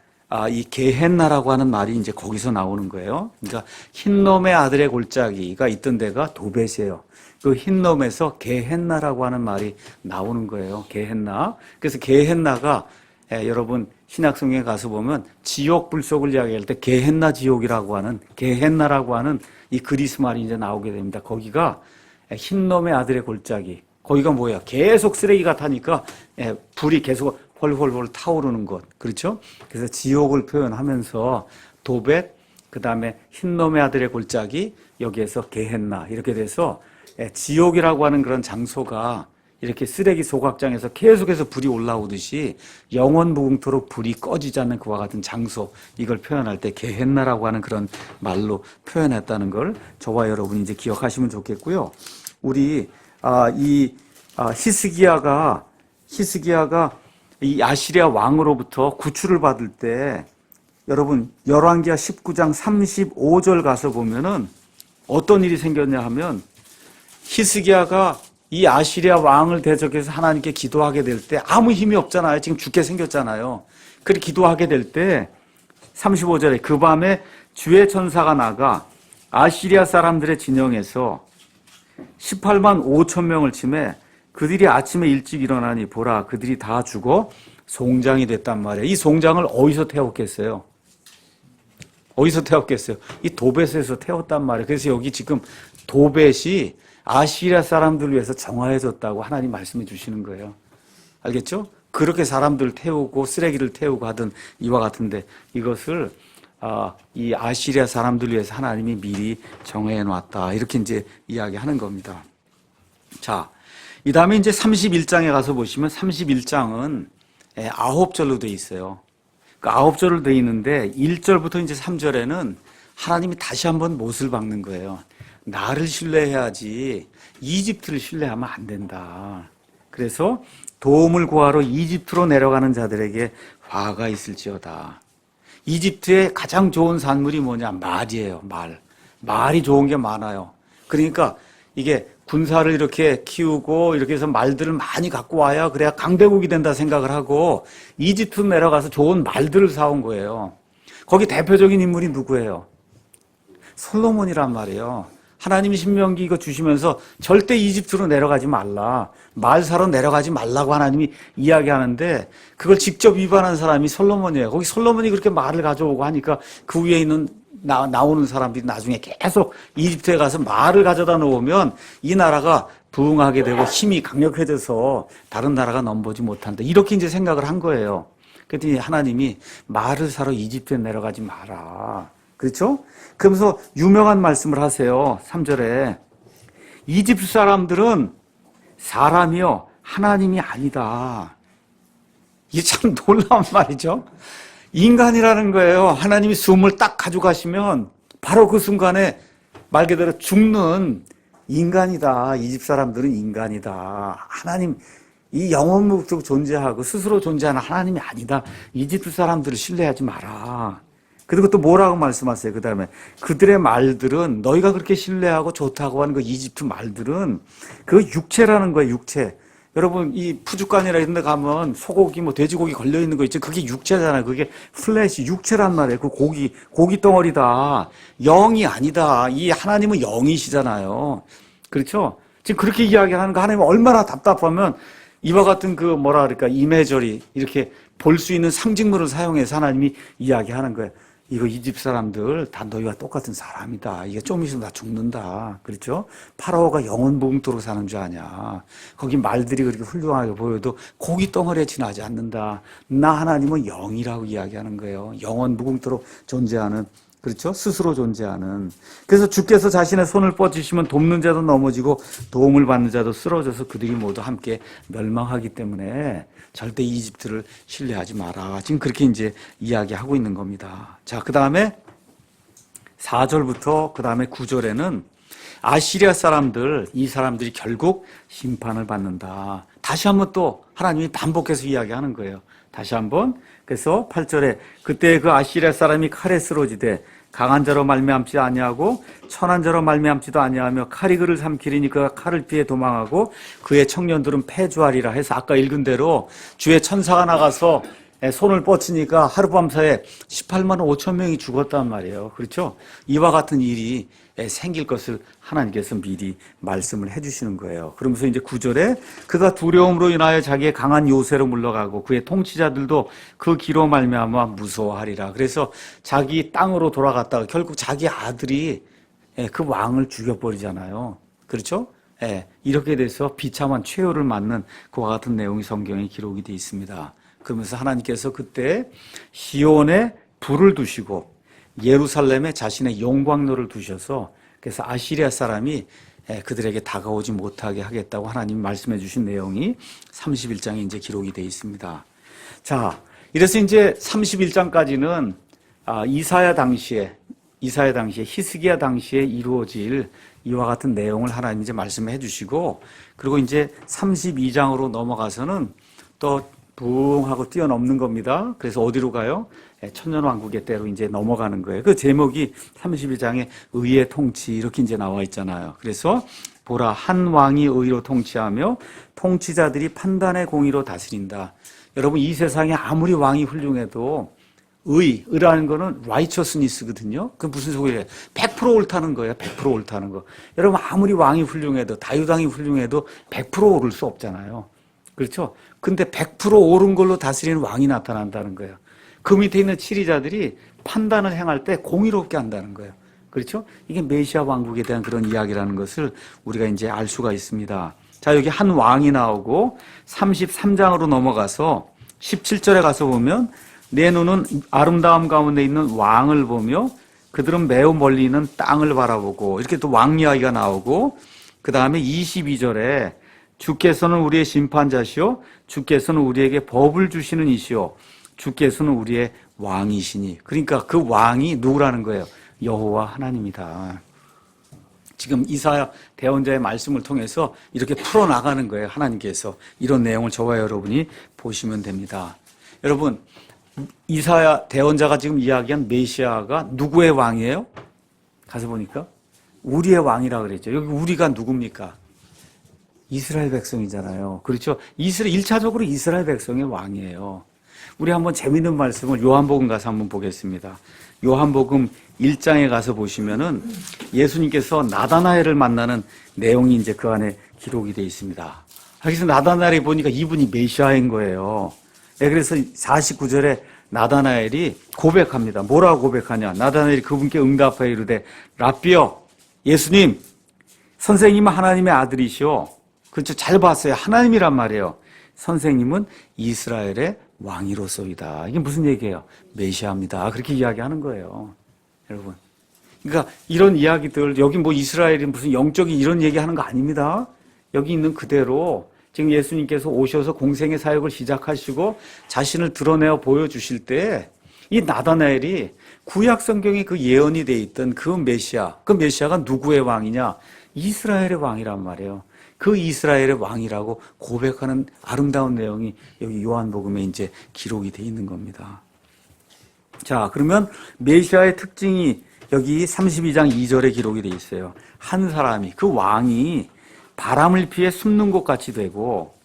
Speaker 1: 이 게헨나라고 하는 말이 이제 거기서 나오는 거예요. 그러니까 흰놈의 아들의 골짜기가 있던 데가 도벳이에요. 그 흰놈에서 게헨나라고 하는 말이 나오는 거예요. 게헨나. 그래서 게헨나가 여러분 신약성경에 가서 보면 지옥 불속을 이야기할 때 게헨나라고 하는 이 그리스 말이 이제 나오게 됩니다. 거기가 흰놈의 아들의 골짜기. 거기가 뭐야? 계속 쓰레기가 타니까 불이 계속 홀홀홀 타오르는 곳. 그렇죠? 그래서 지옥을 표현하면서 도벳, 그 다음에 흰놈의 아들의 골짜기, 여기에서 게헨나 이렇게 돼서 지옥이라고 하는 그런 장소가 이렇게 쓰레기 소각장에서 계속해서 불이 올라오듯이 영원 무궁토록 불이 꺼지지 않는 그와 같은 장소, 이걸 표현할 때 게헨나라고 하는 그런 말로 표현했다는 걸 저와 여러분이 이제 기억하시면 좋겠고요. 우리 히스기야가 이 아시리아 왕으로부터 구출을 받을 때 여러분 열왕기하 19장 35절 가서 보면은 어떤 일이 생겼냐 하면 히스기야가 이 아시리아 왕을 대적해서 하나님께 기도하게 될 때 아무 힘이 없잖아요. 지금 죽게 생겼잖아요. 그렇게 기도하게 될 때 35절에 그 밤에 주의 천사가 나가 아시리아 사람들의 진영에서 18만 5천 명을 치매 그들이 아침에 일찍 일어나니 보라 그들이 다 죽어 송장이 됐단 말이에요. 이 송장을 어디서 태웠겠어요? 어디서 태웠겠어요? 이 도벳에서 태웠단 말이에요. 그래서 여기 지금 도벳이 아시리아 사람들을 위해서 정화해졌다고 하나님 말씀해 주시는 거예요. 알겠죠? 그렇게 사람들을 태우고 쓰레기를 태우고 하던 이와 같은데 이것을 이 아시리아 사람들을 위해서 하나님이 미리 정해 놨다. 이렇게 이제 이야기하는 겁니다. 자, 이 다음에 이제 31장에 가서 보시면 31장은 9절로 돼 있어요. 그 9절로 돼 있는데 1절부터 이제 3절에는 하나님이 다시 한번 못을 박는 거예요. 나를 신뢰해야지 이집트를 신뢰하면 안 된다. 그래서 도움을 구하러 이집트로 내려가는 자들에게 화가 있을지어다. 이집트의 가장 좋은 산물이 뭐냐? 말이에요. 말. 말이 좋은 게 많아요. 그러니까 이게 군사를 이렇게 키우고 이렇게 해서 말들을 많이 갖고 와야 그래야 강대국이 된다 생각을 하고 이집트 내려가서 좋은 말들을 사온 거예요. 거기 대표적인 인물이 누구예요? 솔로몬이란 말이에요. 하나님이 신명기 이거 주시면서 절대 이집트로 내려가지 말라. 말 사러 내려가지 말라고 하나님이 이야기하는데 그걸 직접 위반한 사람이 솔로몬이에요. 거기 솔로몬이 그렇게 말을 가져오고 하니까 그 위에 있는 나오는 사람들이 나중에 계속 이집트에 가서 말을 가져다 놓으면 이 나라가 부흥하게 되고 힘이 강력해져서 다른 나라가 넘보지 못한다. 이렇게 이제 생각을 한 거예요. 그랬더니 하나님이 말을 사러 이집트에 내려가지 마라. 그렇죠? 그러면서 유명한 말씀을 하세요. 3절에 이집트 사람들은 사람이요 하나님이 아니다. 이게 참 놀라운 말이죠. 인간이라는 거예요. 하나님이 숨을 딱 가져가시면 바로 그 순간에 말 그대로 죽는 인간이다. 이집트 사람들은 인간이다. 하나님 이 영원무궁토록 존재하고 스스로 존재하는 하나님이 아니다. 이집트 사람들을 신뢰하지 마라. 그리고 또 뭐라고 말씀하세요? 그 다음에 그들의 말들은 너희가 그렇게 신뢰하고 좋다고 하는 그 이집트 말들은 그 육체라는 거예요. 육체. 여러분 이 푸주간이라 이런 데 가면 소고기 뭐 돼지고기 걸려있는 거 있죠. 그게 육체잖아요. 그게 플래시 육체란 말이에요. 그 고기 덩어리다. 영이 아니다. 이 하나님은 영이시잖아요. 그렇죠? 지금 그렇게 이야기하는 거 하나님은 얼마나 답답하면 이와 같은 그 뭐라 그럴까 이매저리 이렇게 볼 수 있는 상징물을 사용해서 하나님이 이야기하는 거예요. 이거 이집트 사람들 다 너희와 똑같은 사람이다. 이게 좀 있으면 다 죽는다. 그렇죠? 파라오가 영원무궁토록 사는 줄 아냐. 거기 말들이 그렇게 훌륭하게 보여도 고기 덩어리에 지나지 않는다. 나 하나님은 영이라고 이야기하는 거예요. 영원무궁토록 존재하는. 그렇죠? 스스로 존재하는. 그래서 주께서 자신의 손을 뻗으시면 돕는 자도 넘어지고 도움을 받는 자도 쓰러져서 그들이 모두 함께 멸망하기 때문에 절대 이집트를 신뢰하지 마라. 지금 그렇게 이제 이야기하고 있는 겁니다. 자, 그 다음에 4절부터 그 다음에 9절에는 아시리아 사람들, 이 사람들이 결국 심판을 받는다. 다시 한번 또 하나님이 반복해서 이야기하는 거예요. 다시 한번. 그래서 8절에 그때 그 아시리아 사람이 칼에 쓰러지되 강한 자로 말미암지 아니하고 천한 자로 말미암지도 아니하며 칼이 그를 삼키리니 그가 칼을 피해 도망하고 그의 청년들은 패주하리라 해서 아까 읽은 대로 주의 천사가 나가서 손을 뻗치니까 하룻밤사이에 18만 5천 명이 죽었단 말이에요. 그렇죠? 이와 같은 일이 생길 것을 하나님께서 미리 말씀을 해주시는 거예요. 그러면서 이제 9절에 그가 두려움으로 인하여 자기의 강한 요새로 물러가고 그의 통치자들도 그 기로 말미암아 무서워하리라. 그래서 자기 땅으로 돌아갔다가 결국 자기 아들이 그 왕을 죽여버리잖아요. 그렇죠? 이렇게 돼서 비참한 최후를 맞는 그와 같은 내용이 성경에 기록이 되어 있습니다. 그러면서 하나님께서 그때 시온에 불을 두시고 예루살렘에 자신의 영광로를 두셔서 그래서 아시리아 사람이 그들에게 다가오지 못하게 하겠다고 하나님이 말씀해 주신 내용이 31장에 이제 기록이 되어 있습니다. 자, 이래서 이제 31장까지는 이사야 당시에 히스기야 당시에 이루어질 이와 같은 내용을 하나님 이제 말씀해 주시고, 그리고 이제 32장으로 넘어가서는 또 부흥하고 뛰어넘는 겁니다. 그래서 어디로 가요? 천년왕국의 때로 이제 넘어가는 거예요. 그 제목이 32장에 의의 통치 이렇게 이제 나와 있잖아요. 그래서 보라, 한 왕이 의로 통치하며 통치자들이 판단의 공의로 다스린다. 여러분, 이 세상에 아무리 왕이 훌륭해도 의라는 거는 righteousness거든요. 그 무슨 소리예요? 100% 옳다는 거예요. 100% 옳다는 거. 여러분, 아무리 왕이 훌륭해도, 다윗왕이 훌륭해도 100% 옳을 수 없잖아요. 그렇죠? 근데 100% 옳은 걸로 다스리는 왕이 나타난다는 거예요. 그 밑에 있는 치리자들이 판단을 행할 때 공의롭게 한다는 거예요. 그렇죠? 이게 메시아 왕국에 대한 그런 이야기라는 것을 우리가 이제 알 수가 있습니다. 자, 여기 한 왕이 나오고 33장으로 넘어가서 17절에 가서 보면 내 눈은 아름다움 가운데 있는 왕을 보며 그들은 매우 멀리 있는 땅을 바라보고, 이렇게 또 왕 이야기가 나오고, 그 다음에 22절에 주께서는 우리의 심판자시오, 주께서는 우리에게 법을 주시는 이시오, 주께서는 우리의 왕이시니. 그러니까 그 왕이 누구라는 거예요? 여호와 하나님이다. 지금 이사야 대언자의 말씀을 통해서 이렇게 풀어나가는 거예요. 하나님께서. 이런 내용을 저와 여러분이 보시면 됩니다. 여러분, 이사야 대언자가 지금 이야기한 메시아가 누구의 왕이에요? 가서 보니까 우리의 왕이라 그랬죠. 여기 우리가 누굽니까? 이스라엘 백성이잖아요. 그렇죠? 1차적으로 이스라엘 백성의 왕이에요. 우리 한번 재밌는 말씀을 요한복음 가서 한번 보겠습니다. 요한복음 1장에 가서 보시면은 예수님께서 나다나엘을 만나는 내용이 이제 그 안에 기록이 되어 있습니다. 그래서 나다나엘이 보니까 이분이 메시아인 거예요. 그래서 49절에 나다나엘이 고백합니다. 뭐라고 고백하냐? 나다나엘이 그분께 응답하여 이르되 라삐여, 예수님, 선생님은 하나님의 아들이시오. 그렇죠? 잘 봤어요. 하나님이란 말이에요. 선생님은 이스라엘의 왕이로소이다. 이게 무슨 얘기예요? 메시아입니다. 그렇게 이야기하는 거예요. 여러분. 그러니까 이런 이야기들, 여기 뭐 이스라엘이 무슨 영적인 이런 얘기하는 거 아닙니다. 여기 있는 그대로 지금 예수님께서 오셔서 공생의 사역을 시작하시고 자신을 드러내어 보여주실 때 이 나다나엘이 구약 성경에 그 예언이 돼 있던 그 메시아가 누구의 왕이냐? 이스라엘의 왕이란 말이에요. 그 이스라엘의 왕이라고 고백하는 아름다운 내용이 여기 요한복음에 이제 기록이 돼 있는 겁니다. 자, 그러면 메시아의 특징이 여기 32장 2절에 기록이 돼 있어요. 한 사람이, 그 왕이 바람을 피해 숨는 곳 같이 되고,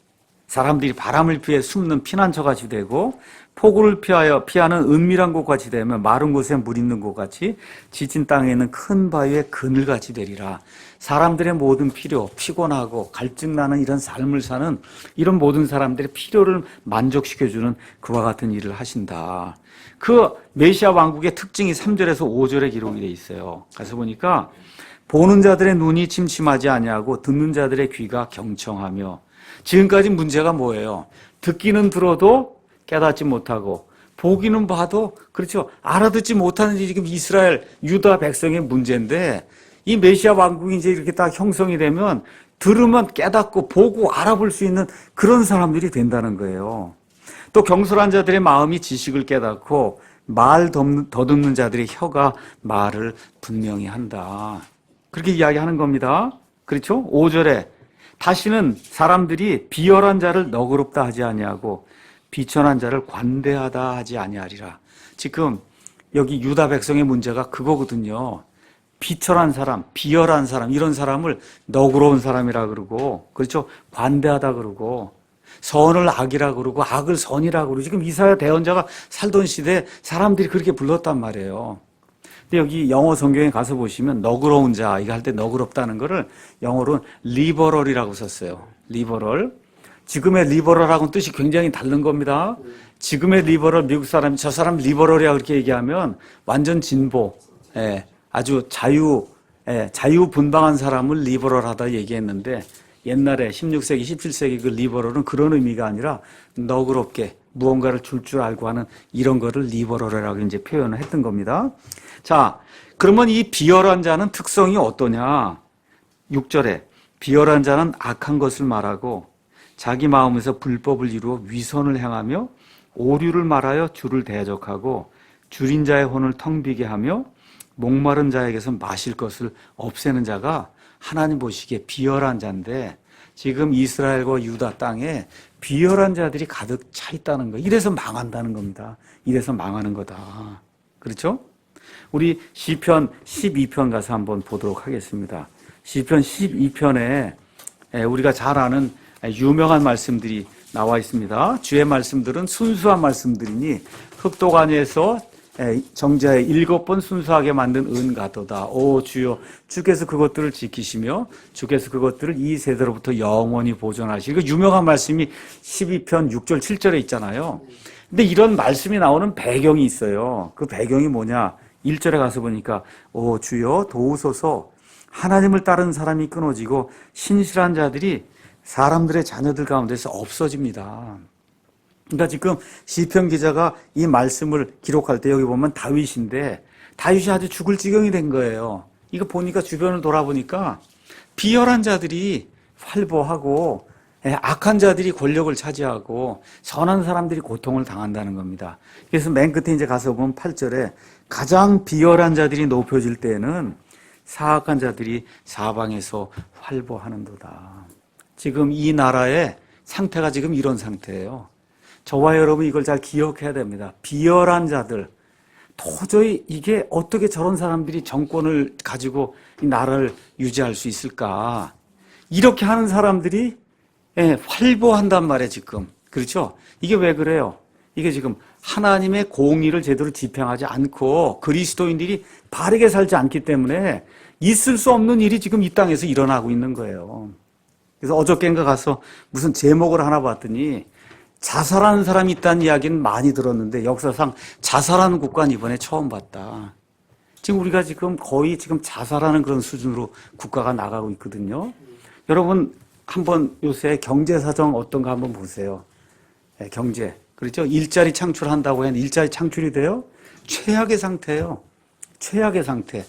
Speaker 1: 사람들이 바람을 피해 숨는 피난처 같이 되고, 폭우를 피하는 은밀한 곳 같이 되면 마른 곳에 물 있는 곳 같이, 지친 땅에는 큰 바위에 그늘 같이 되리라. 사람들의 모든 필요, 피곤하고 갈증나는 이런 삶을 사는 이런 모든 사람들의 필요를 만족시켜주는 그와 같은 일을 하신다. 그 메시아 왕국의 특징이 3절에서 5절에 기록이 되어 있어요. 가서 보니까 보는 자들의 눈이 침침하지 아니하고 듣는 자들의 귀가 경청하며. 지금까지 문제가 뭐예요? 듣기는 들어도 깨닫지 못하고 보기는 봐도, 그렇죠, 알아듣지 못하는 게 지금 이스라엘 유다 백성의 문제인데, 이 메시아 왕국이 이제 이렇게 딱 형성이 되면 들으면 깨닫고 보고 알아볼 수 있는 그런 사람들이 된다는 거예요. 또 경솔한 자들의 마음이 지식을 깨닫고 말 더듬는 자들의 혀가 말을 분명히 한다. 그렇게 이야기하는 겁니다. 그렇죠? 5절에 다시는 사람들이 비열한 자를 너그럽다 하지 아니하고 비천한 자를 관대하다 하지 아니하리라. 지금 여기 유다 백성의 문제가 그거거든요. 비천한 사람, 비열한 사람, 이런 사람을 너그러운 사람이라 그러고, 그렇죠? 관대하다 그러고, 선을 악이라 그러고, 악을 선이라 그러고. 지금 이사야 대언자가 살던 시대에 사람들이 그렇게 불렀단 말이에요. 근데 여기 영어 성경에 가서 보시면 너그러운 자, 이거 할 때 너그럽다는 거를 영어로는 리버럴이라고 썼어요. 리버럴. 지금의 리버럴하고는 뜻이 굉장히 다른 겁니다. 지금의 리버럴, 미국 사람이 저 사람 리버럴이라고 그렇게 얘기하면 완전 진보, 아주 자유분방한 사람을 리버럴하다 얘기했는데, 옛날에 16세기, 17세기 그 리버럴은 그런 의미가 아니라 너그럽게 무언가를 줄 알고 하는 이런 거를 리버럴이라고 이제 표현을 했던 겁니다. 자, 그러면 이 비열한 자는 특성이 어떠냐? 6절에 비열한 자는 악한 것을 말하고 자기 마음에서 불법을 이루어 위선을 행하며 오류를 말하여 주를 대적하고 줄인 자의 혼을 텅 비게 하며 목마른 자에게서 마실 것을 없애는 자가 하나님 보시기에 비열한 자인데 지금 이스라엘과 유다 땅에 비열한 자들이 가득 차 있다는 거예요. 이래서 망한다는 겁니다. 이래서 망하는 거다. 그렇죠? 우리 시편 12편 가서 한번 보도록 하겠습니다. 시편 12편에 우리가 잘 아는 유명한 말씀들이 나와 있습니다. 주의 말씀들은 순수한 말씀들이니 흑독 안에서 정자에 7번 순수하게 만든 은가도다. 오 주여, 주께서 그것들을 지키시며 주께서 그것들을 이 세대로부터 영원히 보존하시고, 그 유명한 말씀이 12편 6절 7절에 있잖아요. 근데 이런 말씀이 나오는 배경이 있어요. 그 배경이 뭐냐? 1절에 가서 보니까 오 주여 도우소서, 하나님을 따르는 사람이 끊어지고 신실한 자들이 사람들의 자녀들 가운데서 없어집니다. 그러니까 지금 시편 기자가 이 말씀을 기록할 때 여기 보면 다윗인데 다윗이 아주 죽을 지경이 된 거예요. 이거 보니까 주변을 돌아보니까 비열한 자들이 활보하고 악한 자들이 권력을 차지하고 선한 사람들이 고통을 당한다는 겁니다. 그래서 맨 끝에 이제 가서 보면 8절에 가장 비열한 자들이 높여질 때에는 사악한 자들이 사방에서 활보하는도다. 지금 이 나라의 상태가 지금 이런 상태예요. 저와 여러분 이걸 잘 기억해야 됩니다. 비열한 자들, 도저히 이게 어떻게 저런 사람들이 정권을 가지고 이 나라를 유지할 수 있을까? 이렇게 하는 사람들이 활보한단 말이에요, 지금. 그렇죠? 이게 왜 그래요? 이게 지금 하나님의 공의를 제대로 집행하지 않고 그리스도인들이 바르게 살지 않기 때문에 있을 수 없는 일이 지금 이 땅에서 일어나고 있는 거예요. 그래서 어저께인가 가서 무슨 제목을 하나 봤더니 자살하는 사람이 있다는 이야기는 많이 들었는데 역사상 자살하는 국가는 이번에 처음 봤다. 지금 우리가 지금 거의 지금 자살하는 그런 수준으로 국가가 나가고 있거든요. 여러분 한번 요새 경제 사정 어떤가 한번 보세요. 경제. 그렇죠? 일자리 창출한다고 해서 일자리 창출이 돼요? 최악의 상태예요. 최악의 상태.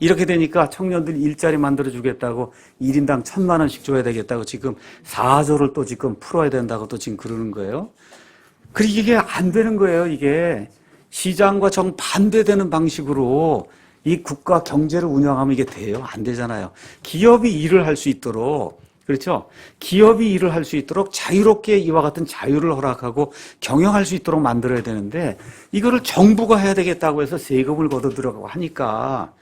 Speaker 1: 이렇게 되니까 청년들 일자리 만들어주겠다고 1인당 1,000만 원씩 줘야 되겠다고 지금 4조를 또 지금 풀어야 된다고 또 지금 그러는 거예요. 그리고 이게 안 되는 거예요. 이게 시장과 정반대되는 방식으로 이 국가 경제를 운영하면 이게 돼요? 안 되잖아요. 기업이 일을 할 수 있도록, 그렇죠? 기업이 일을 할 수 있도록 자유롭게 이와 같은 자유를 허락하고 경영할 수 있도록 만들어야 되는데 이거를 정부가 해야 되겠다고 해서 세금을 걷어들어가고 하니까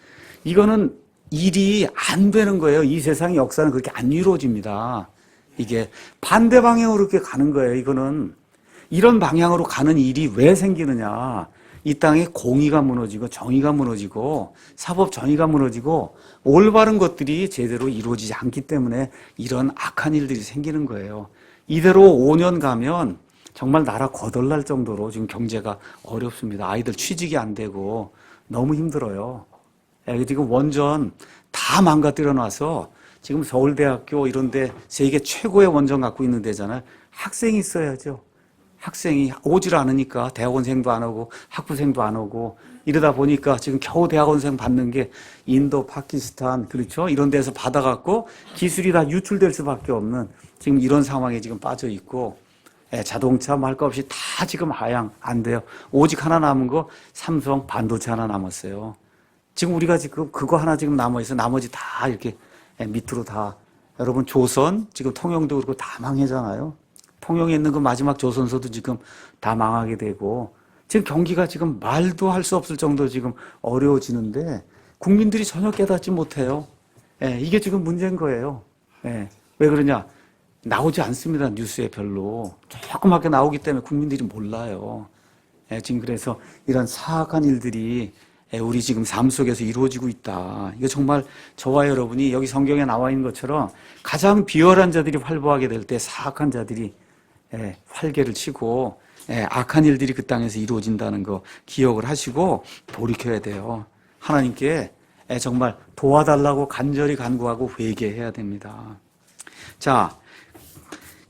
Speaker 1: 이거는 일이 안 되는 거예요. 이 세상의 역사는 그렇게 안 이루어집니다. 이게 반대 방향으로 이렇게 가는 거예요. 이거는 이런 방향으로 가는 일이 왜 생기느냐. 이 땅에 공의가 무너지고 정의가 무너지고 사법 정의가 무너지고 올바른 것들이 제대로 이루어지지 않기 때문에 이런 악한 일들이 생기는 거예요. 이대로 5년 가면 정말 나라 거덜날 정도로 지금 경제가 어렵습니다. 아이들 취직이 안 되고 너무 힘들어요. 지금 원전 다 망가뜨려 놔서 지금 서울대학교 이런 데 세계 최고의 원전 갖고 있는 데잖아요. 학생이 있어야죠. 학생이 오질 않으니까 대학원생도 안 오고 학부생도 안 오고 이러다 보니까 지금 겨우 대학원생 받는 게 인도, 파키스탄, 그렇죠? 이런 데서 받아갖고 기술이 다 유출될 수밖에 없는 지금 이런 상황에 지금 빠져 있고 자동차 말 것 없이 다 지금 하향 안 돼요. 오직 하나 남은 거 삼성 반도체 하나 남았어요. 지금 우리가 지금 그거 하나 지금 남아있어. 나머지 다 이렇게 밑으로 다. 여러분 조선 지금 통영도 그렇고 다 망해잖아요. 통영에 있는 그 마지막 조선소도 지금 다 망하게 되고 지금 경기가 지금 말도 할 수 없을 정도로 지금 어려워지는데 국민들이 전혀 깨닫지 못해요. 이게 지금 문제인 거예요. 왜 그러냐? 나오지 않습니다. 뉴스에 별로. 조그맣게 나오기 때문에 국민들이 몰라요. 지금 그래서 이런 사악한 일들이 우리 지금 삶 속에서 이루어지고 있다. 이거 정말 저와 여러분이 여기 성경에 나와 있는 것처럼 가장 비열한 자들이 활보하게 될 때 사악한 자들이 활개를 치고 악한 일들이 그 땅에서 이루어진다는 거 기억을 하시고 돌이켜야 돼요. 하나님께 정말 도와달라고 간절히 간구하고 회개해야 됩니다. 자,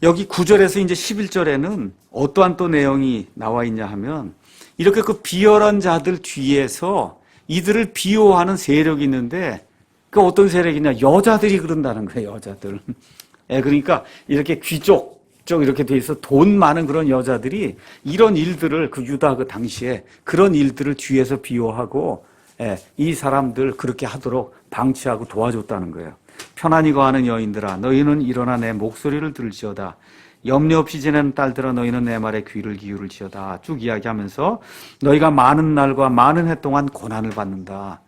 Speaker 1: 여기 9절에서 이제 11절에는 어떠한 또 내용이 나와 있냐 하면 이렇게 그 비열한 자들 뒤에서 이들을 비호하는 세력이 있는데 그 어떤 세력이냐? 여자들이 그런다는 거예요, 여자들. 예, 그러니까 이렇게 귀족 쪽 이렇게 돼 있어 돈 많은 그런 여자들이 이런 일들을 그 유다 그 당시에 그런 일들을 뒤에서 비호하고 이 사람들 그렇게 하도록 방치하고 도와줬다는 거예요. 편안히 거하는 여인들아 너희는 일어나 내 목소리를 들을지어다. 염려 없이 지내는 딸들아 너희는 내 말에 귀를 기울일지어다. 쭉 이야기하면서 너희가 많은 날과 많은 해 동안 고난을 받는다.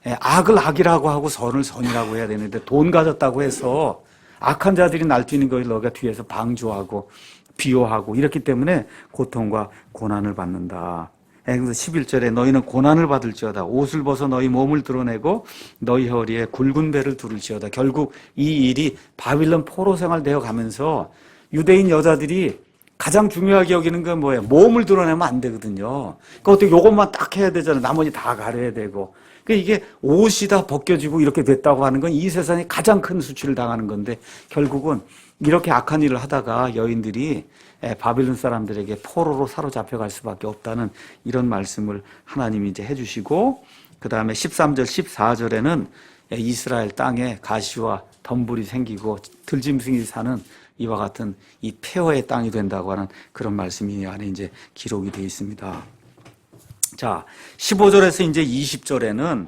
Speaker 1: 악을 악이라고 하고 선을 선이라고 해야 되는데 돈 가졌다고 해서 악한 자들이 날뛰는 것을 너가 뒤에서 방조하고 비호하고 이렇기 때문에 고통과 고난을 받는다. 그래서 11절에 너희는 고난을 받을지어다. 옷을 벗어 너희 몸을 드러내고 너희 허리에 굵은 배를 두를지어다. 결국 이 일이 바빌론 포로 생활 되어 가면서 유대인 여자들이 가장 중요하게 여기는 건 뭐예요? 몸을 드러내면 안 되거든요. 그러니까 어떻게 요것만 딱 해야 되잖아요. 나머지 다 가려야 되고. 그러니까 이게 옷이 다 벗겨지고 이렇게 됐다고 하는 건 이 세상에 가장 큰 수치를 당하는 건데 결국은 이렇게 악한 일을 하다가 여인들이 바빌론 사람들에게 포로로 사로잡혀갈 수밖에 없다는 이런 말씀을 하나님이 이제 해주시고 그 다음에 13절, 14절에는 이스라엘 땅에 가시와 덤불이 생기고 들짐승이 사는 이와 같은 이 폐허의 땅이 된다고 하는 그런 말씀이 안에 이제 기록이 되어 있습니다. 자, 15절에서 이제 20절에는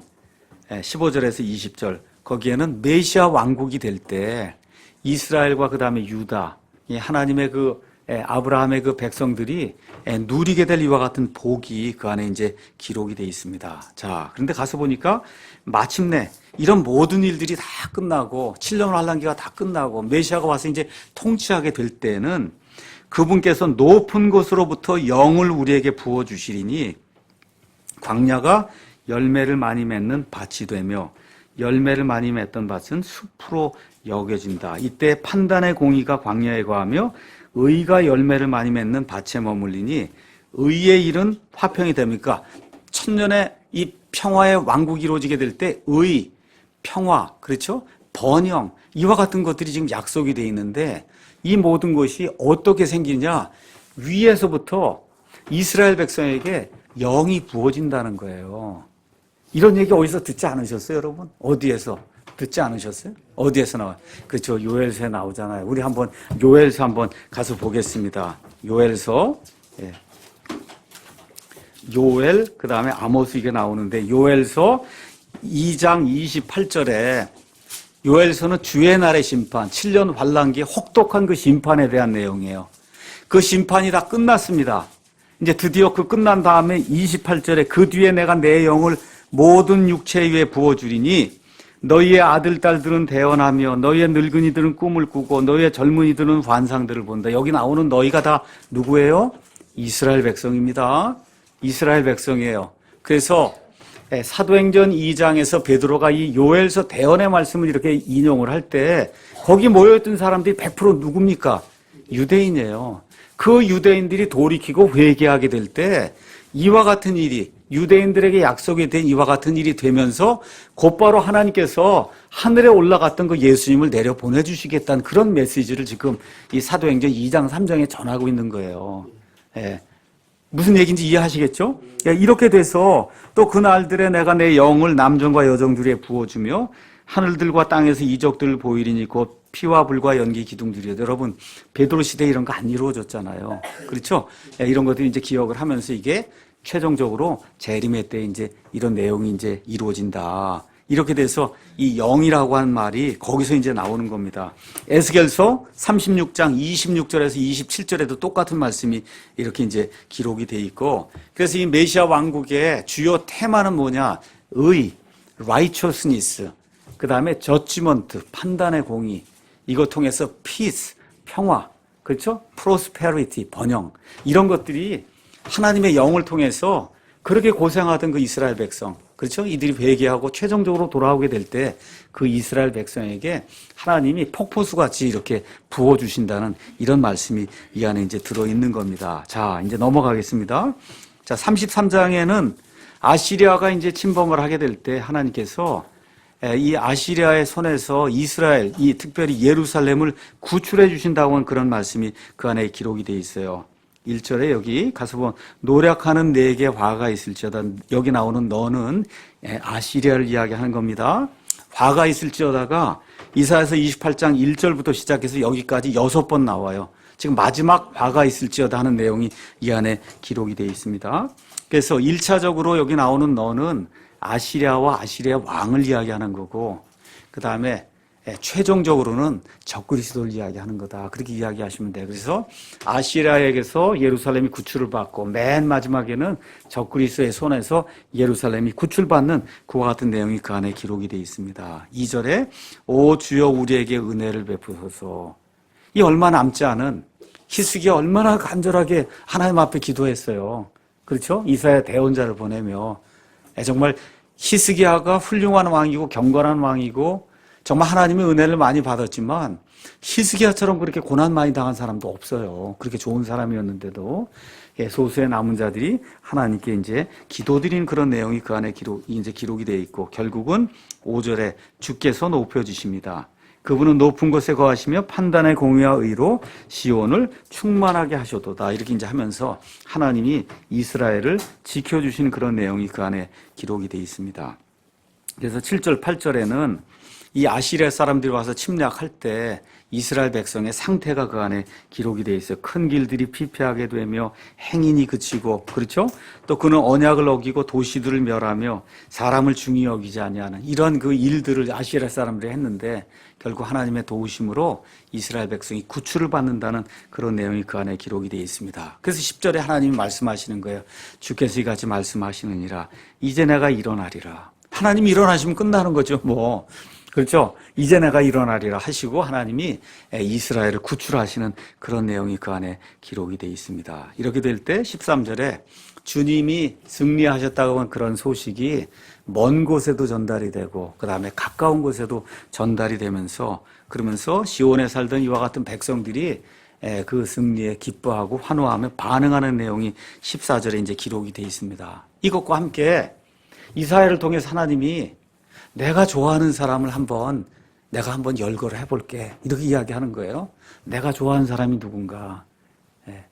Speaker 1: 15절에서 20절 거기에는 메시아 왕국이 될 때 이스라엘과 그 다음에 유다 하나님의 그 아브라함의 그 백성들이 누리게 될 이와 같은 복이 그 안에 이제 기록이 되어 있습니다. 자, 그런데 가서 보니까 마침내 이런 모든 일들이 다 끝나고 7년 환란기가 다 끝나고 메시아가 와서 이제 통치하게 될 때는 그분께서 높은 곳으로부터 영을 우리에게 부어 주시리니 광야가 열매를 많이 맺는 밭이 되며 열매를 많이 맺던 밭은 숲으로 여겨진다. 이때 판단의 공의가 광야에 거하며 의가 열매를 많이 맺는 밭에 머물리니 의의 일은 화평이 됩니까? 천년의 이 평화의 왕국이 이루어지게 될 때 의, 평화, 그렇죠? 번영, 이와 같은 것들이 지금 약속이 되어 있는데 이 모든 것이 어떻게 생기냐? 위에서부터 이스라엘 백성에게 영이 부어진다는 거예요. 이런 얘기 어디서 듣지 않으셨어요, 여러분? 어디에서 듣지 않으셨어요? 어디에서 나와요? 그렇죠. 요엘서에 나오잖아요. 우리 한번 요엘서 한번 가서 보겠습니다. 요엘서, 요엘, 그 다음에 아모스 이게 나오는데 요엘서 2장 28절에 요엘서는 주의 날의 심판, 7년 환란기 혹독한 그 심판에 대한 내용이에요. 그 심판이 다 끝났습니다. 이제 드디어 그 끝난 다음에 28절에 그 뒤에 내가 내 영을 모든 육체 위에 부어주리니 너희의 아들, 딸들은 대언하며 너희의 늙은이들은 꿈을 꾸고 너희의 젊은이들은 환상들을 본다. 여기 나오는 너희가 다 누구예요? 이스라엘 백성입니다. 이스라엘 백성이에요. 그래서 사도행전 2장에서 베드로가 이 요엘서 대언의 말씀을 이렇게 인용을 할 때 거기 모여있던 사람들이 100% 누굽니까? 유대인이에요. 그 유대인들이 돌이키고 회개하게 될 때 이와 같은 일이 유대인들에게 약속이 된 이와 같은 일이 되면서 곧바로 하나님께서 하늘에 올라갔던 그 예수님을 내려 보내주시겠다는 그런 메시지를 지금 이 사도행전 2장 3장에 전하고 있는 거예요. 무슨 얘기인지 이해하시겠죠? 이렇게 돼서 또 그날들에 내가 내 영을 남정과 여정들에 부어주며 하늘들과 땅에서 이적들을 보이리니 곧 피와 불과 연기 기둥들이요. 여러분 베드로 시대에 이런 거 안 이루어졌잖아요. 그렇죠? 이런 것들이 이제 기억을 하면서 이게 최종적으로 재림의 때 이제 이런 내용이 이제 이루어진다. 이렇게 돼서 이 영이라고 하는 말이 거기서 이제 나오는 겁니다. 에스겔서 36장 26절에서 27절에도 똑같은 말씀이 이렇게 이제 기록이 돼 있고, 그래서 이 메시아 왕국의 주요 테마는 뭐냐? 의, righteousness, 그 다음에 judgment, 판단의 공의, 이거 통해서 peace, 평화, 그렇죠? prosperity, 번영, 이런 것들이 하나님의 영을 통해서 그렇게 고생하던 그 이스라엘 백성, 그렇죠? 이들이 회개하고 최종적으로 돌아오게 될 때 그 이스라엘 백성에게 하나님이 폭포수같이 이렇게 부어주신다는 이런 말씀이 이 안에 이제 들어있는 겁니다. 자, 이제 넘어가겠습니다. 자, 33장에는 아시리아가 이제 침범을 하게 될 때 하나님께서 이 아시리아의 손에서 이스라엘, 이 특별히 예루살렘을 구출해 주신다고 하는 그런 말씀이 그 안에 기록이 되어 있어요. 1절에 여기 가서 보면 노력하는 내게 화가 있을지어다. 여기 나오는 너는 아시리아를 이야기하는 겁니다. 화가 있을지어다가 이사야서 28장 1절부터 시작해서 여기까지 6번 나와요. 지금 마지막 화가 있을지어다 하는 내용이 이 안에 기록이 되어 있습니다. 그래서 1차적으로 여기 나오는 너는 아시리아와 아시리아 왕을 이야기하는 거고, 그 다음에 최종적으로는 적그리스도를 이야기하는 거다. 그렇게 이야기하시면 돼요. 그래서 아시리아에게서 예루살렘이 구출을 받고 맨 마지막에는 적그리스도의 손에서 예루살렘이 구출받는 그와 같은 내용이 그 안에 기록이 되어 있습니다. 2절에 오 주여 우리에게 은혜를 베푸소서. 이 얼마 남지 않은 히스기야 얼마나 간절하게 하나님 앞에 기도했어요. 그렇죠? 이사야 대언자를 보내며 정말 히스기야가 훌륭한 왕이고 경건한 왕이고 정말 하나님의 은혜를 많이 받았지만 히스기야처럼 그렇게 고난 많이 당한 사람도 없어요. 그렇게 좋은 사람이었는데도 소수의 남은 자들이 하나님께 이제 기도드린 그런 내용이 그 안에 기록이 되어 있고, 결국은 5절에 주께서 높여주십니다. 그분은 높은 곳에 거하시며 판단의 공의와 의로 시온을 충만하게 하셔도다. 이렇게 이제 하면서 하나님이 이스라엘을 지켜주신 그런 내용이 그 안에 기록이 되어 있습니다. 그래서 7절, 8절에는 이 아시리아 사람들이 와서 침략할 때 이스라엘 백성의 상태가 그 안에 기록이 되어 있어요. 큰 길들이 피폐하게 되며 행인이 그치고, 그렇죠? 또 그는 언약을 어기고 도시들을 멸하며 사람을 중히 여기지 아니하는 이런 그 일들을 아시리아 사람들이 했는데 결국 하나님의 도우심으로 이스라엘 백성이 구출을 받는다는 그런 내용이 그 안에 기록이 되어 있습니다. 그래서 10절에 하나님이 말씀하시는 거예요. 주께서 이같이 말씀하시느니라 이제 내가 일어나리라. 하나님이 일어나시면 끝나는 거죠, 뭐. 그렇죠? 이제 내가 일어나리라 하시고 하나님이 이스라엘을 구출하시는 그런 내용이 그 안에 기록이 되어 있습니다. 이렇게 될 때 13절에 주님이 승리하셨다고 하는 그런 소식이 먼 곳에도 전달이 되고 그 다음에 가까운 곳에도 전달이 되면서, 그러면서 시온에 살던 이와 같은 백성들이 그 승리에 기뻐하고 환호하며 반응하는 내용이 14절에 이제 기록이 되어 있습니다. 이것과 함께 이사야를 통해서 하나님이 내가 좋아하는 사람을 내가 한번 열거를 해볼게. 이렇게 이야기하는 거예요. 내가 좋아하는 사람이 누군가.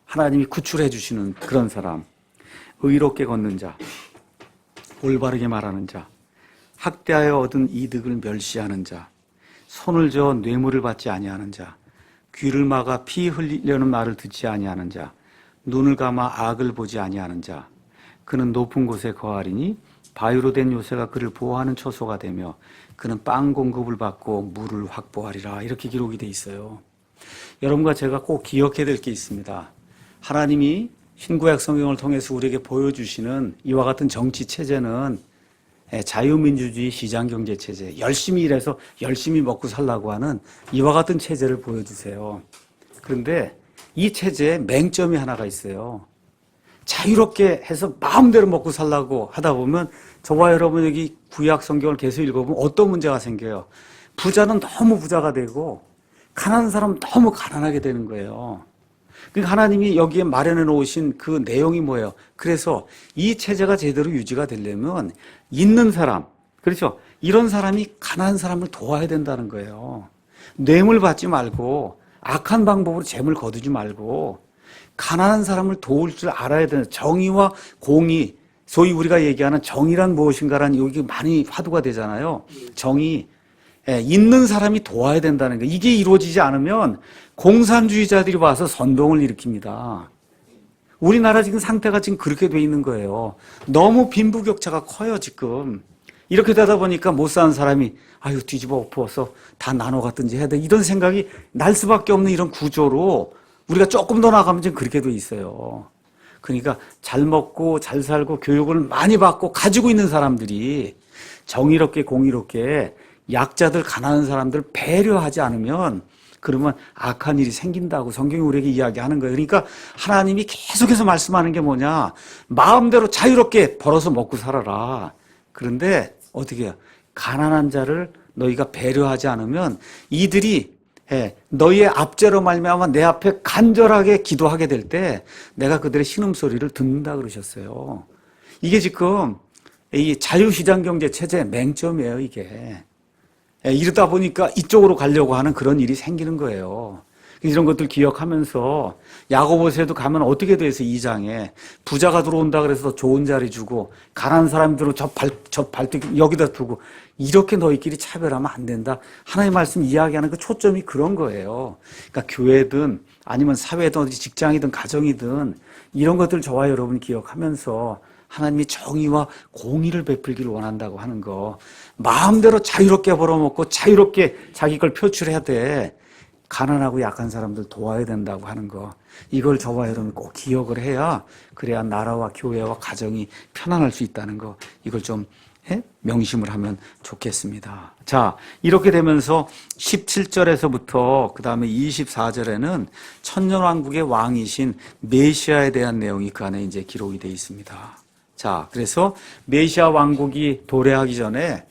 Speaker 1: 하나님이 구출해 주시는 그런 사람. 의롭게 걷는 자, 올바르게 말하는 자, 학대하여 얻은 이득을 멸시하는 자, 손을 저어 뇌물을 받지 아니하는 자, 귀를 막아 피 흘리려는 말을 듣지 아니하는 자, 눈을 감아 악을 보지 아니하는 자, 그는 높은 곳에 거하리니 바위로 된 요새가 그를 보호하는 초소가 되며 그는 빵 공급을 받고 물을 확보하리라. 이렇게 기록이 되어 있어요. 여러분과 제가 꼭 기억해야 될 게 있습니다. 하나님이 신구약 성경을 통해서 우리에게 보여주시는 이와 같은 정치 체제는 자유민주주의 시장경제 체제, 열심히 일해서 열심히 먹고 살라고 하는 이와 같은 체제를 보여주세요. 그런데 이 체제에 맹점이 하나가 있어요. 자유롭게 해서 마음대로 먹고 살라고 하다 보면 저와 여러분 여기 구약 성경을 계속 읽어보면 어떤 문제가 생겨요. 부자는 너무 부자가 되고 가난한 사람은 너무 가난하게 되는 거예요. 그러니까 하나님이 여기에 마련해 놓으신 그 내용이 뭐예요? 그래서 이 체제가 제대로 유지가 되려면 있는 사람, 그렇죠? 이런 사람이 가난한 사람을 도와야 된다는 거예요. 뇌물 받지 말고 악한 방법으로 재물 거두지 말고 가난한 사람을 도울 줄 알아야 되는 정의와 공의, 소위 우리가 얘기하는 정의란 무엇인가라는 여기 많이 화두가 되잖아요. 정의, 있는 사람이 도와야 된다는 거예요. 이게 이루어지지 않으면 공산주의자들이 와서 선동을 일으킵니다. 우리나라 지금 상태가 지금 그렇게 돼 있는 거예요. 너무 빈부격차가 커요, 지금. 이렇게 되다 보니까 못 사는 사람이 아유 뒤집어 엎어서 다 나눠 갖든지 해야 돼. 이런 생각이 날 수밖에 없는 이런 구조로 우리가 조금 더 나가면 지금 그렇게 돼 있어요. 그러니까 잘 먹고 잘 살고 교육을 많이 받고 가지고 있는 사람들이 정의롭게 공의롭게 약자들 가난한 사람들 배려하지 않으면 그러면 악한 일이 생긴다고 성경이 우리에게 이야기하는 거예요. 그러니까 하나님이 계속해서 말씀하는 게 뭐냐. 마음대로 자유롭게 벌어서 먹고 살아라. 그런데 어떻게 해요? 가난한 자를 너희가 배려하지 않으면 이들이 너희의 압제로 말미암아 내 앞에 간절하게 기도하게 될 때 내가 그들의 신음소리를 듣는다 그러셨어요. 이게 지금 이 자유시장 경제 체제의 맹점이에요, 이게. 이러다 보니까 이쪽으로 가려고 하는 그런 일이 생기는 거예요. 이런 것들 기억하면서 야고보서에도 가면 어떻게 돼서 2장에 부자가 들어온다 그래서 좋은 자리 주고 가난한 사람들은 저 발등 여기다 두고 이렇게 너희끼리 차별하면 안 된다. 하나님의 말씀 이야기하는 그 초점이 그런 거예요. 그러니까 교회든 아니면 사회든 어디 직장이든 가정이든 이런 것들 저와 여러분 기억하면서 하나님이 정의와 공의를 베풀기를 원한다고 하는 거. 마음대로 자유롭게 벌어먹고 자유롭게 자기 걸 표출해야 돼. 가난하고 약한 사람들 도와야 된다고 하는 거. 이걸 저와 여러분 꼭 기억을 해야 그래야 나라와 교회와 가정이 편안할 수 있다는 거. 이걸 좀 명심을 하면 좋겠습니다. 자, 이렇게 되면서 17절에서부터 그 다음에 24절에는 천년왕국의 왕이신 메시아에 대한 내용이 그 안에 이제 기록이 되어 있습니다. 자, 그래서 메시아 왕국이 도래하기 전에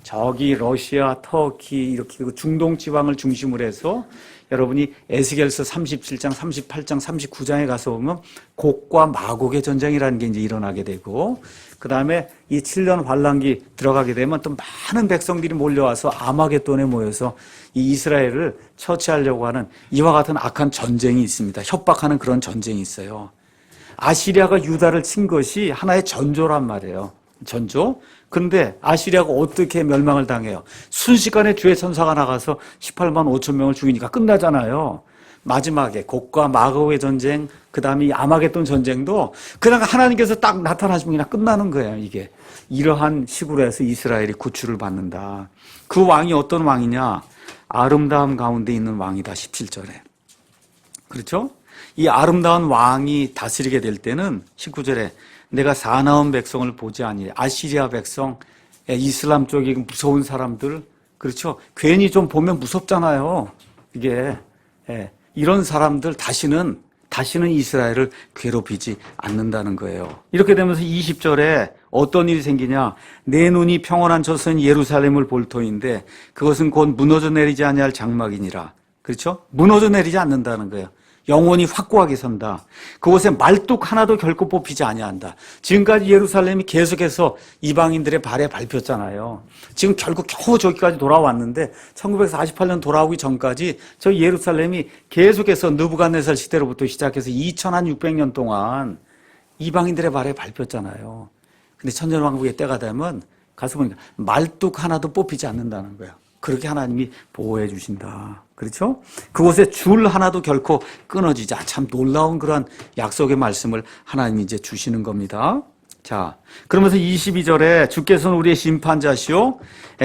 Speaker 1: 저기 러시아, 터키 이렇게 중동 지방을 중심으로 해서 여러분이 에스겔서 37장, 38장, 39장에 가서 보면 곡과 마곡의 전쟁이라는 게 이제 일어나게 되고 그 다음에 이 7년 환란기 들어가게 되면 또 많은 백성들이 몰려와서 아마겟돈에 모여서 이 이스라엘을 처치하려고 하는 이와 같은 악한 전쟁이 있습니다. 협박하는 그런 전쟁이 있어요. 아시리아가 유다를 친 것이 하나의 전조란 말이에요. 전조. 근데 아시리아가 어떻게 멸망을 당해요? 순식간에 주의 천사가 나가서 18만 5천 명을 죽이니까 끝나잖아요. 마지막에 곡과 마곡의 전쟁, 그 다음에 이 아마겟돈 전쟁도 그냥 하나님께서 딱 나타나시면 그냥 끝나는 거예요, 이게. 이러한 식으로 해서 이스라엘이 구출을 받는다. 그 왕이 어떤 왕이냐? 아름다움 가운데 있는 왕이다, 17절에. 그렇죠? 이 아름다운 왕이 다스리게 될 때는 19절에 내가 사나운 백성을 보지 아니하리. 아시리아 백성, 이슬람 쪽이 무서운 사람들, 그렇죠? 괜히 좀 보면 무섭잖아요. 이게 이런 사람들 다시는 이스라엘을 괴롭히지 않는다는 거예요. 이렇게 되면서 20절에 어떤 일이 생기냐? 내 눈이 평온한 저선 예루살렘을 볼 터인데 그것은 곧 무너져 내리지 아니할 장막이니라. 그렇죠? 무너져 내리지 않는다는 거예요. 영원히 확고하게 선다. 그곳에 말뚝 하나도 결코 뽑히지 아니한다. 지금까지 예루살렘이 계속해서 이방인들의 발에 밟혔잖아요. 지금 결국 겨우 저기까지 돌아왔는데 1948년 돌아오기 전까지 저 예루살렘이 계속해서 느부갓네살 시대로부터 시작해서 2600년 동안 이방인들의 발에 밟혔잖아요. 근데 천년왕국의 때가 되면 가서 보니까 말뚝 하나도 뽑히지 않는다는 거예요. 그렇게 하나님이 보호해 주신다. 그렇죠? 그곳에 줄 하나도 결코 끊어지지. 참 놀라운 그런 약속의 말씀을 하나님이 이제 주시는 겁니다. 자, 그러면서 22절에 주께서는 우리의 심판자시오.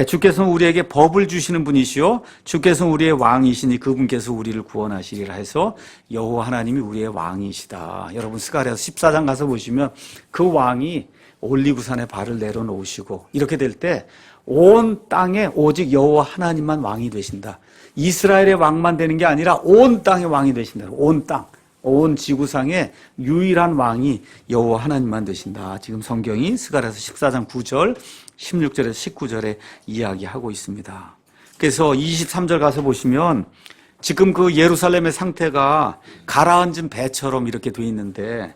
Speaker 1: 주께서는 우리에게 법을 주시는 분이시오. 주께서는 우리의 왕이시니 그분께서 우리를 구원하시리라 해서 여호와 하나님이 우리의 왕이시다. 여러분 스가랴서 14장 가서 보시면 그 왕이 올리브산에 발을 내려놓으시고 이렇게 될 때 온 땅에 오직 여호와 하나님만 왕이 되신다. 이스라엘의 왕만 되는 게 아니라 온 땅의 왕이 되신다. 온 땅, 온 지구상의 유일한 왕이 여호와 하나님만 되신다. 지금 성경이 스가랴서 14장 9절, 16절에서 19절에 이야기하고 있습니다. 그래서 23절 가서 보시면 지금 그 예루살렘의 상태가 가라앉은 배처럼 이렇게 돼 있는데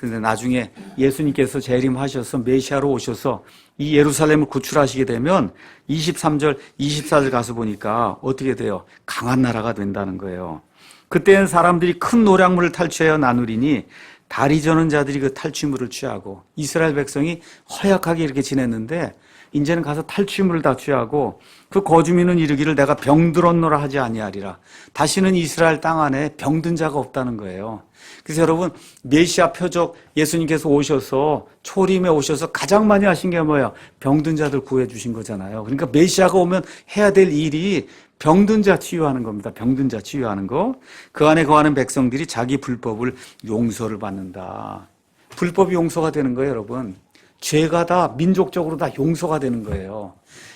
Speaker 1: 그런데 나중에 예수님께서 재림하셔서 메시아로 오셔서 이 예루살렘을 구출하시게 되면 23절, 24절 가서 보니까 어떻게 돼요? 강한 나라가 된다는 거예요. 그때는 사람들이 큰 노량물을 탈취하여 나누리니 다리 저는 자들이 그 탈취물을 취하고 이스라엘 백성이 허약하게 이렇게 지냈는데 이제는 가서 탈취물을 다 취하고 그 거주민은 이르기를 내가 병들었노라 하지 아니하리라. 다시는 이스라엘 땅 안에 병든 자가 없다는 거예요. 그래서 여러분 메시아 표적 예수님께서 오셔서 초림에 오셔서 가장 많이 하신 게 뭐예요? 병든 자들 구해 주신 거잖아요. 그러니까 메시아가 오면 해야 될 일이 병든 자 치유하는 겁니다. 병든 자 치유하는 거. 그 안에 거하는 백성들이 자기 불법을 용서를 받는다. 불법이 용서가 되는 거예요, 여러분. 죄가 다 민족적으로 다 용서가 되는 거예요.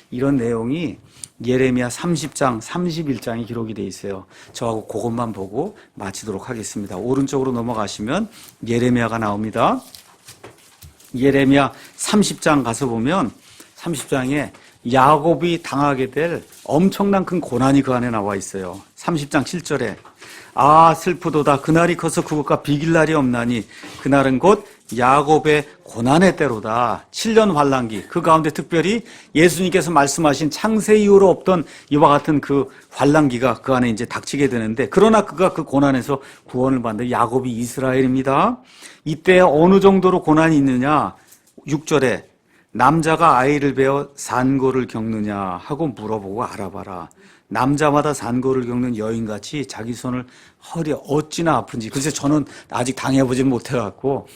Speaker 1: 이런 내용이 예레미야 30장, 31장에 기록이 되어 있어요. 저하고 그것만 보고 마치도록 하겠습니다. 오른쪽으로 넘어가시면 예레미야가 나옵니다. 예레미야 30장 가서 보면 30장에 야곱이 당하게 될 엄청난 큰 고난이 그 안에 나와 있어요. 30장 7절에 아 슬프도다 그날이 커서 그것과 비길 날이 없나니 그날은 곧 야곱의 고난의 때로다. 7년 환란기. 그 가운데 특별히 예수님께서 말씀하신 창세 이후로 없던 이와 같은 그 환란기가 그 안에 이제 닥치게 되는데, 그러나 그가 그 고난에서 구원을 받는 야곱이 이스라엘입니다. 이때 어느 정도로 고난이 있느냐? 6절에 남자가 아이를 베어 산고를 겪느냐 하고 물어보고 알아봐라. 남자마다 산고를 겪는 여인같이 자기 손을 허리 어찌나 아픈지. 글쎄 저는 아직 당해보지 못해갖고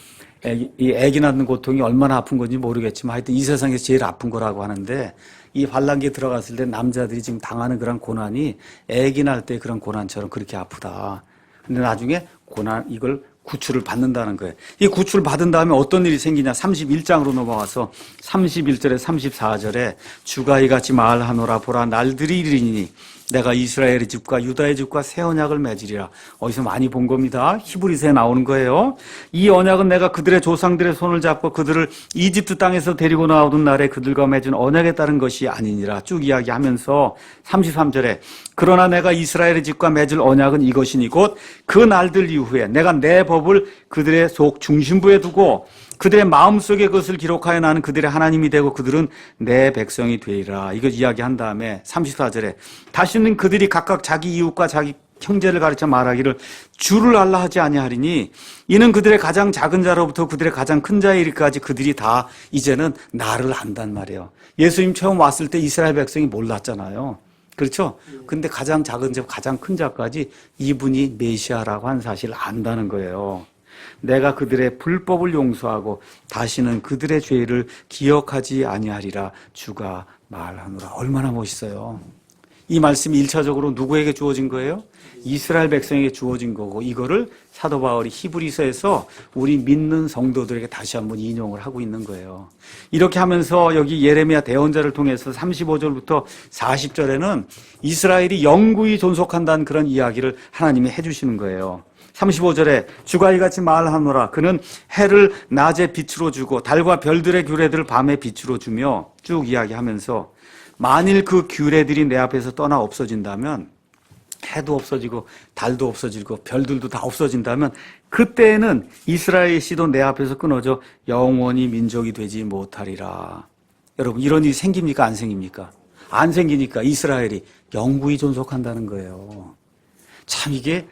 Speaker 1: 이 아기 낳는 고통이 얼마나 아픈 건지 모르겠지만 하여튼 이 세상에서 제일 아픈 거라고 하는데, 이 환란기에 들어갔을 때 남자들이 지금 당하는 그런 고난이 아기 낳을 때 그런 고난처럼 그렇게 아프다. 근데 나중에 고난 이걸 구출을 받는다는 거예요. 이 구출을 받은 다음에 어떤 일이 생기냐? 31장으로 넘어가서 31절에 34절에 주가 이같이 말하노라. 보라 날들이 이르리니 내가 이스라엘의 집과 유다의 집과 새 언약을 맺으리라. 어디서 많이 본 겁니다. 히브리서에 나오는 거예요. 이 언약은 내가 그들의 조상들의 손을 잡고 그들을 이집트 땅에서 데리고 나오던 날에 그들과 맺은 언약에 따른 것이 아니니라. 쭉 이야기하면서 33절에 그러나 내가 이스라엘의 집과 맺을 언약은 이것이니 곧 그 날들 이후에 내가 내 법을 그들의 속 중심부에 두고 그들의 마음속에 그것을 기록하여 나는 그들의 하나님이 되고 그들은 내 백성이 되리라. 이거 이야기한 다음에 34절에 다시는 그들이 각각 자기 이웃과 자기 형제를 가르쳐 말하기를 주를 알라 하지 아니하리니 이는 그들의 가장 작은 자로부터 그들의 가장 큰 자에 이르기까지 그들이 다 이제는 나를 안단 말이에요. 예수님 처음 왔을 때 이스라엘 백성이 몰랐잖아요. 그렇죠? 근데 가장 작은 자, 가장 큰 자까지 이분이 메시아라고 한 사실을 안다는 거예요. 내가 그들의 불법을 용서하고 다시는 그들의 죄를 기억하지 아니하리라 주가 말하노라. 얼마나 멋있어요. 이 말씀이 1차적으로 누구에게 주어진 거예요? 이스라엘 백성에게 주어진 거고, 이거를 사도 바울이 히브리서에서 우리 믿는 성도들에게 다시 한번 인용을 하고 있는 거예요. 이렇게 하면서 여기 예레미야 대언자를 통해서 35절부터 40절에는 이스라엘이 영구히 존속한다는 그런 이야기를 하나님이 해주시는 거예요. 35절에 주가 이같이 말하노라. 그는 해를 낮에 빛으로 주고 달과 별들의 규례들을 밤에 빛으로 주며, 쭉 이야기하면서 만일 그 규례들이 내 앞에서 떠나 없어진다면, 해도 없어지고 달도 없어지고 별들도 다 없어진다면 그때에는 이스라엘의 씨도 내 앞에서 끊어져 영원히 민족이 되지 못하리라. 여러분, 이런 일이 생깁니까? 안 생깁니까? 안 생기니까 이스라엘이 영구히 존속한다는 거예요. 참 이게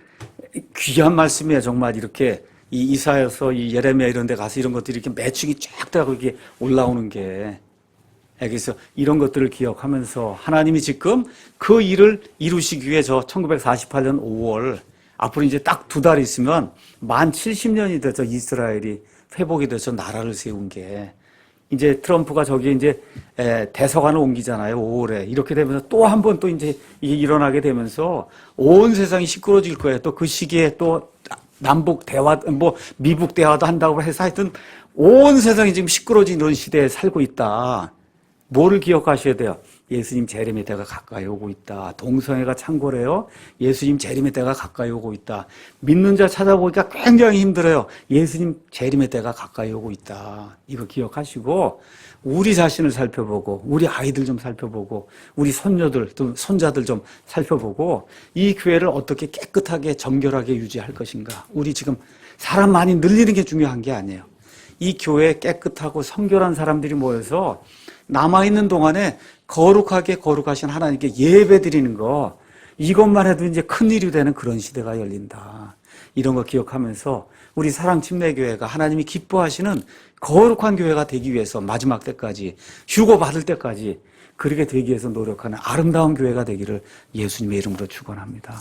Speaker 1: 귀한 말씀이에요. 정말 이렇게 이 이사야서, 이 예레미야 이런 데 가서 이런 것들이 이렇게 매축이 쫙 되고 이렇게 올라오는 게, 그래서 이런 것들을 기억하면서 하나님이 지금 그 일을 이루시기 위해 저 1948년 5월, 앞으로 이제 딱 2달 있으면 만 70년이 돼서 이스라엘이 회복이 돼서 나라를 세운 게, 이제 트럼프가 저기 이제 대사관을 옮기잖아요. 5월에. 이렇게 되면서 또 한 번 또 이제 이게 일어나게 되면서 온 세상이 시끄러질 거예요. 또 그 시기에 또 남북 대화, 뭐 미북 대화도 한다고 해서 하여튼 온 세상이 지금 시끄러진 이런 시대에 살고 있다. 뭐를 기억하셔야 돼요? 예수님 재림의 때가 가까이 오고 있다. 동성애가 창궐해요. 예수님 재림의 때가 가까이 오고 있다. 믿는 자 찾아보기가 굉장히 힘들어요. 예수님 재림의 때가 가까이 오고 있다. 이거 기억하시고 우리 자신을 살펴보고 우리 아이들 좀 살펴보고 우리 손녀들, 또 손자들 좀 살펴보고 이 교회를 어떻게 깨끗하게 정결하게 유지할 것인가. 우리 지금 사람 많이 늘리는 게 중요한 게 아니에요. 이 교회에 깨끗하고 성결한 사람들이 모여서 남아있는 동안에 거룩하게 거룩하신 하나님께 예배 드리는 거, 이것만 해도 이제 큰일이 되는 그런 시대가 열린다. 이런 거 기억하면서 우리 사랑침례교회가 하나님이 기뻐하시는 거룩한 교회가 되기 위해서 마지막 때까지, 휴고 받을 때까지 그렇게 되기 위해서 노력하는 아름다운 교회가 되기를 예수님의 이름으로 축원합니다.